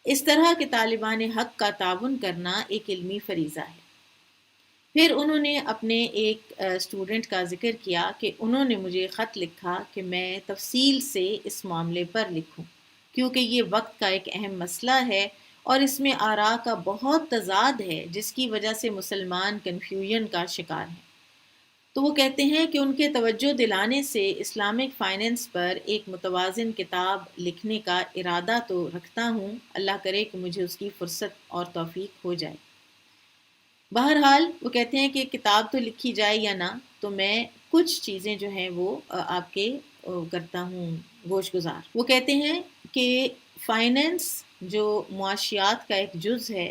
اس طرح کہ طالبان حق کا تعاون کرنا ایک علمی فریضہ ہے۔ پھر انہوں نے اپنے ایک اسٹوڈنٹ کا ذکر کیا کہ انہوں نے مجھے خط لکھا کہ میں تفصیل سے اس معاملے پر لکھوں، کیونکہ یہ وقت کا ایک اہم مسئلہ ہے اور اس میں آراء کا بہت تضاد ہے، جس کی وجہ سے مسلمان کنفیوژن کا شکار ہیں۔ تو وہ کہتے ہیں کہ ان کے توجہ دلانے سے اسلامک فائنینس پر ایک متوازن کتاب لکھنے کا ارادہ تو رکھتا ہوں، اللہ کرے کہ مجھے اس کی فرصت اور توفیق ہو جائے۔ بہرحال وہ کہتے ہیں کہ کتاب تو لکھی جائے یا نہ، تو میں کچھ چیزیں جو ہیں وہ آپ کے کرتا ہوں گوش گزار۔ وہ کہتے ہیں کہ فائنینس جو معاشیات کا ایک جز ہے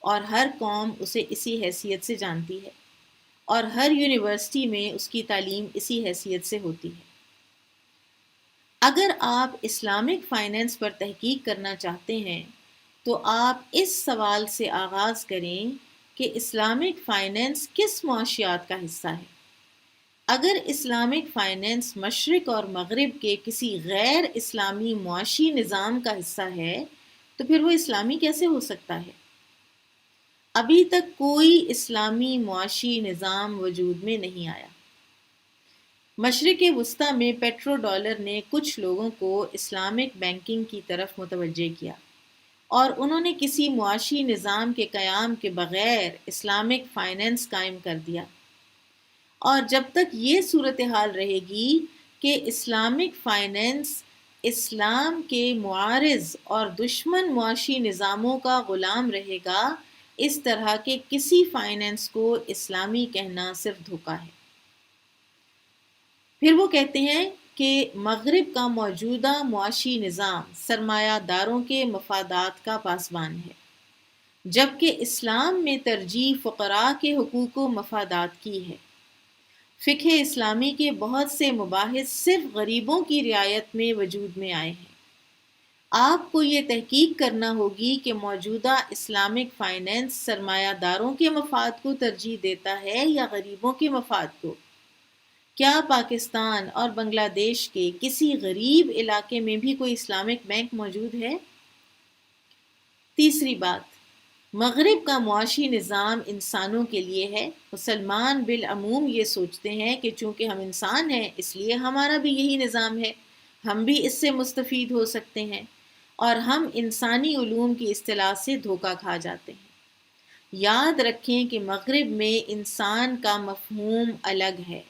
اور ہر قوم اسے اسی حیثیت سے جانتی ہے، اور ہر یونیورسٹی میں اس کی تعلیم اسی حیثیت سے ہوتی ہے۔ اگر آپ اسلامک فائنینس پر تحقیق کرنا چاہتے ہیں تو آپ اس سوال سے آغاز کریں کہ اسلامک فائنینس کس معاشیات کا حصہ ہے۔ اگر اسلامک فائنینس مشرق اور مغرب کے کسی غیر اسلامی معاشی نظام کا حصہ ہے تو پھر وہ اسلامی کیسے ہو سکتا ہے؟ ابھی تک کوئی اسلامی معاشی نظام وجود میں نہیں آیا۔ مشرق وسطیٰ میں پیٹرو ڈالر نے کچھ لوگوں کو اسلامک بینکنگ کی طرف متوجہ کیا، اور انہوں نے کسی معاشی نظام کے قیام کے بغیر اسلامک فائنینس قائم کر دیا، اور جب تک یہ صورتحال رہے گی کہ اسلامک فائنینس اسلام کے معارض اور دشمن معاشی نظاموں کا غلام رہے گا، اس طرح کے کسی فائنینس کو اسلامی کہنا صرف دھوکہ ہے۔ پھر وہ کہتے ہیں کہ مغرب کا موجودہ معاشی نظام سرمایہ داروں کے مفادات کا پاسبان ہے، جبکہ اسلام میں ترجیح فقراء کے حقوق و مفادات کی ہے۔ فقہ اسلامی کے بہت سے مباحث صرف غریبوں کی رعایت میں وجود میں آئے ہیں۔ آپ کو یہ تحقیق کرنا ہوگی کہ موجودہ اسلامک فائنینس سرمایہ داروں کے مفاد کو ترجیح دیتا ہے یا غریبوں کے مفاد کو۔ کیا پاکستان اور بنگلہ دیش کے کسی غریب علاقے میں بھی کوئی اسلامک بینک موجود ہے؟ تیسری بات، مغرب کا معاشی نظام انسانوں کے لیے ہے۔ مسلمان بالعموم یہ سوچتے ہیں کہ چونکہ ہم انسان ہیں اس لیے ہمارا بھی یہی نظام ہے، ہم بھی اس سے مستفید ہو سکتے ہیں، اور ہم انسانی علوم کی اصطلاح سے دھوکہ کھا جاتے ہیں۔ یاد رکھیں کہ مغرب میں انسان کا مفہوم الگ ہے،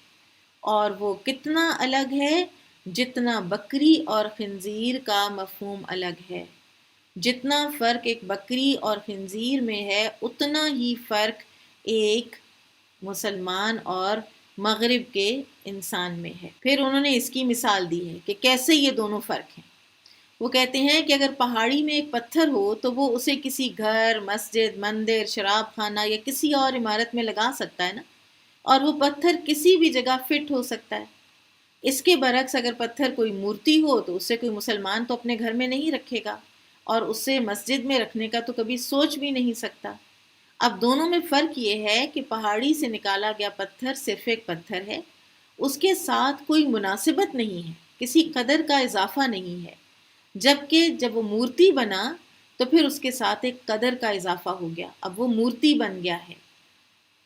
اور وہ کتنا الگ ہے جتنا بکری اور خنزیر کا مفہوم الگ ہے۔ جتنا فرق ایک بکری اور خنزیر میں ہے اتنا ہی فرق ایک مسلمان اور مغرب کے انسان میں ہے۔ پھر انہوں نے اس کی مثال دی ہے کہ کیسے یہ دونوں فرق ہیں۔ وہ کہتے ہیں کہ اگر پہاڑی میں ایک پتھر ہو تو وہ اسے کسی گھر، مسجد، مندر، شراب خانہ یا کسی اور عمارت میں لگا سکتا ہے نا، اور وہ پتھر کسی بھی جگہ فٹ ہو سکتا ہے۔ اس کے برعکس اگر پتھر کوئی مورتی ہو تو اسے کوئی مسلمان تو اپنے گھر میں نہیں رکھے گا، اور اسے مسجد میں رکھنے کا تو کبھی سوچ بھی نہیں سکتا۔ اب دونوں میں فرق یہ ہے کہ پہاڑی سے نکالا گیا پتھر صرف ایک پتھر ہے، اس کے ساتھ کوئی مناسبت نہیں ہے، کسی قدر کا اضافہ نہیں ہے، جبکہ جب وہ مورتی بنا تو پھر اس کے ساتھ ایک قدر کا اضافہ ہو گیا، اب وہ مورتی بن گیا ہے،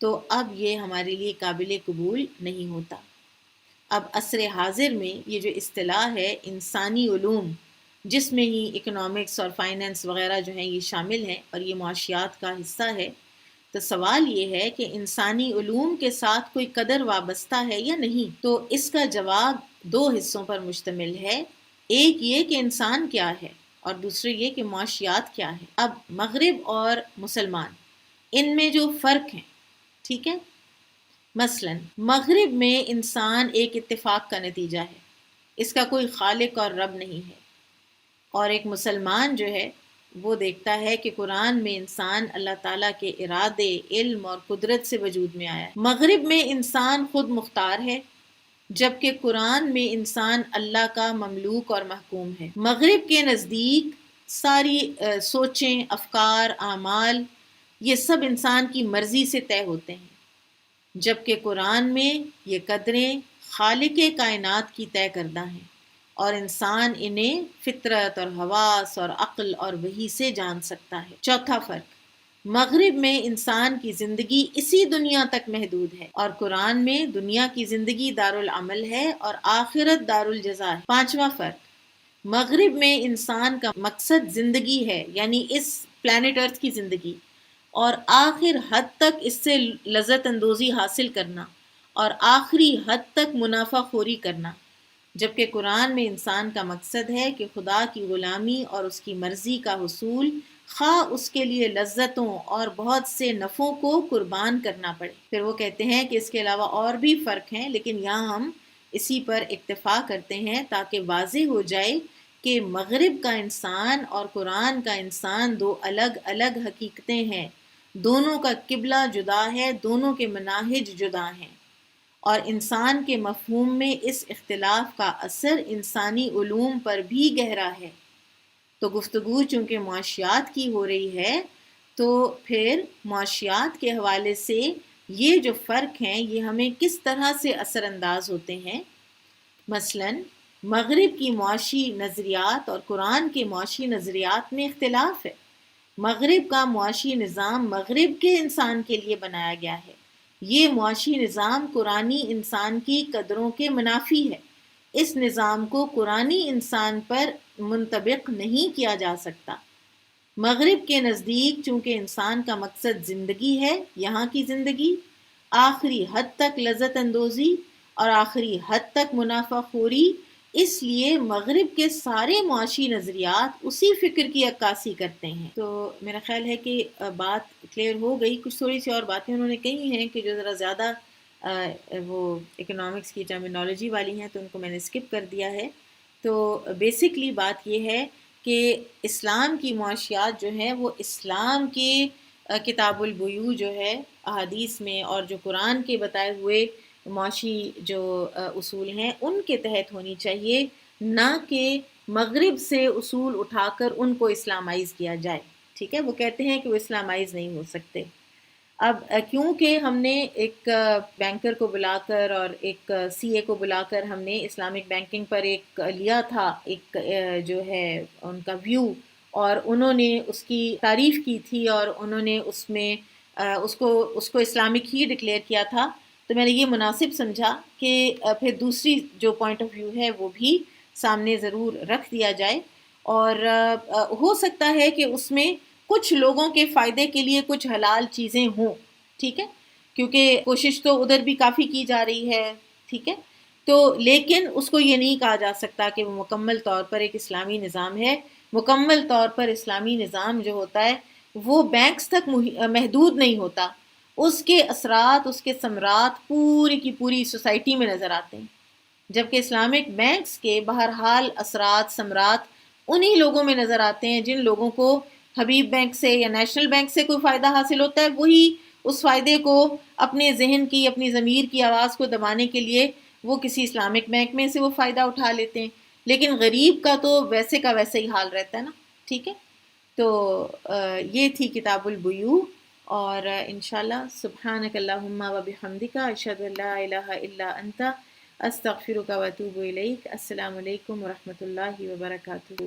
تو اب یہ ہمارے لیے قابل قبول نہیں ہوتا۔ اب عصر حاضر میں یہ جو اصطلاح ہے انسانی علوم، جس میں ہی اکنامکس اور فائنینس وغیرہ جو ہیں یہ شامل ہیں اور یہ معاشیات کا حصہ ہے، تو سوال یہ ہے کہ انسانی علوم کے ساتھ کوئی قدر وابستہ ہے یا نہیں؟ تو اس کا جواب دو حصوں پر مشتمل ہے، ایک یہ کہ انسان کیا ہے اور دوسرے یہ کہ معاشیات کیا ہے۔ اب مغرب اور مسلمان، ان میں جو فرق ہیں، ٹھیک ہے، مثلا مغرب میں انسان ایک اتفاق کا نتیجہ ہے، اس کا کوئی خالق اور رب نہیں ہے، اور ایک مسلمان جو ہے وہ دیکھتا ہے کہ قرآن میں انسان اللہ تعالیٰ کے ارادے، علم اور قدرت سے وجود میں آیا ہے۔ مغرب میں انسان خود مختار ہے، جبکہ قرآن میں انسان اللہ کا مملوک اور محکوم ہے۔ مغرب کے نزدیک ساری سوچیں، افکار، اعمال، یہ سب انسان کی مرضی سے طے ہوتے ہیں، جبکہ قرآن میں یہ قدریں خالق کائنات کی طے کردہ ہیں اور انسان انہیں فطرت اور حواس اور عقل اور وحی سے جان سکتا ہے۔ چوتھا فرق، مغرب میں انسان کی زندگی اسی دنیا تک محدود ہے اور قرآن میں دنیا کی زندگی دارالعمل ہے اور آخرت دارالجزا ہے۔ پانچواں فرق، مغرب میں انسان کا مقصد زندگی ہے، یعنی اس پلانٹ ارتھ کی زندگی، اور آخر حد تک اس سے لذت اندوزی حاصل کرنا اور آخری حد تک منافع خوری کرنا، جبکہ قرآن میں انسان کا مقصد ہے کہ خدا کی غلامی اور اس کی مرضی کا حصول، خواہ اس کے لیے لذتوں اور بہت سے نفعوں کو قربان کرنا پڑے۔ پھر وہ کہتے ہیں کہ اس کے علاوہ اور بھی فرق ہیں، لیکن یہاں ہم اسی پر اکتفا کرتے ہیں تاکہ واضح ہو جائے کہ مغرب کا انسان اور قرآن کا انسان دو الگ الگ حقیقتیں ہیں، دونوں کا قبلہ جدا ہے، دونوں کے مناہج جدا ہیں، اور انسان کے مفہوم میں اس اختلاف کا اثر انسانی علوم پر بھی گہرا ہے۔ تو گفتگو چونکہ معاشیات کی ہو رہی ہے، تو پھر معاشیات کے حوالے سے یہ جو فرق ہیں یہ ہمیں کس طرح سے اثر انداز ہوتے ہیں۔ مثلاً مغرب کی معاشی نظریات اور قرآن کے معاشی نظریات میں اختلاف ہے۔ مغرب کا معاشی نظام مغرب کے انسان کے لیے بنایا گیا ہے، یہ معاشی نظام قرآنی انسان کی قدروں کے منافی ہے، اس نظام کو قرآنی انسان پر منطبق نہیں کیا جا سکتا۔ مغرب کے نزدیک چونکہ انسان کا مقصد زندگی ہے، یہاں کی زندگی، آخری حد تک لذت اندوزی اور آخری حد تک منافع خوری، اس لیے مغرب کے سارے معاشی نظریات اسی فکر کی عکاسی کرتے ہیں۔ تو میرا خیال ہے کہ بات کلیئر ہو گئی۔ کچھ تھوڑی سی اور باتیں انہوں نے کہی ہیں کہ جو ذرا زیادہ وہ اکنامکس کی ٹرمینالوجی والی ہیں، تو ان کو میں نے اسکپ کر دیا ہے۔ تو بیسکلی بات یہ ہے کہ اسلام کی معاشیات جو ہیں وہ اسلام کے کتاب البیوع جو ہے احادیث میں اور جو قرآن کے بتائے ہوئے معاشی جو اصول ہیں ان کے تحت ہونی چاہیے، نہ کہ مغرب سے اصول اٹھا کر ان کو اسلامائز کیا جائے۔ ٹھیک ہے، وہ کہتے ہیں کہ وہ اسلامائز نہیں ہو سکتے۔ اب کیونکہ ہم نے ایک بینکر کو بلا کر اور ایک سی اے کو بلا کر ہم نے اسلامک بینکنگ پر ایک لیا تھا ایک جو ہے ان کا ویو، اور انہوں نے اس کی تعریف کی تھی اور انہوں نے اس میں اس کو اسلامک ہی ڈکلیئر کیا تھا، تو میں نے یہ مناسب سمجھا کہ پھر دوسری جو پوائنٹ آف ویو ہے وہ بھی سامنے ضرور رکھ دیا جائے، اور ہو سکتا ہے کہ اس میں کچھ لوگوں کے فائدے کے لیے کچھ حلال چیزیں ہوں، ٹھیک ہے، کیونکہ کوشش تو ادھر بھی کافی کی جا رہی ہے، ٹھیک ہے، تو لیکن اس کو یہ نہیں کہا جا سکتا کہ وہ مکمل طور پر ایک اسلامی نظام ہے۔ مکمل طور پر اسلامی نظام جو ہوتا ہے وہ بینکس تک محدود نہیں ہوتا، اس کے اثرات، اس کے ثمرات پوری کی پوری سوسائٹی میں نظر آتے ہیں، جبکہ اسلامک بینکس کے بہرحال اثرات، ثمرات انہی لوگوں میں نظر آتے ہیں جن لوگوں کو حبیب بینک سے یا نیشنل بینک سے کوئی فائدہ حاصل ہوتا ہے، وہی اس فائدے کو اپنے ذہن کی، اپنی ضمیر کی آواز کو دبانے کے لیے وہ کسی اسلامک بینک میں سے وہ فائدہ اٹھا لیتے ہیں، لیکن غریب کا تو ویسے کا ویسے ہی حال رہتا ہے نا، ٹھیک ہے۔ تو یہ تھی کتاب البیوع، اور انشاءاللہ سبحانک اللہم و بحمدک اشہد ان لا الہ الا انت استغفرک و اتوب الیک۔ السلام علیکم ورحمۃ اللہ وبرکاتہ۔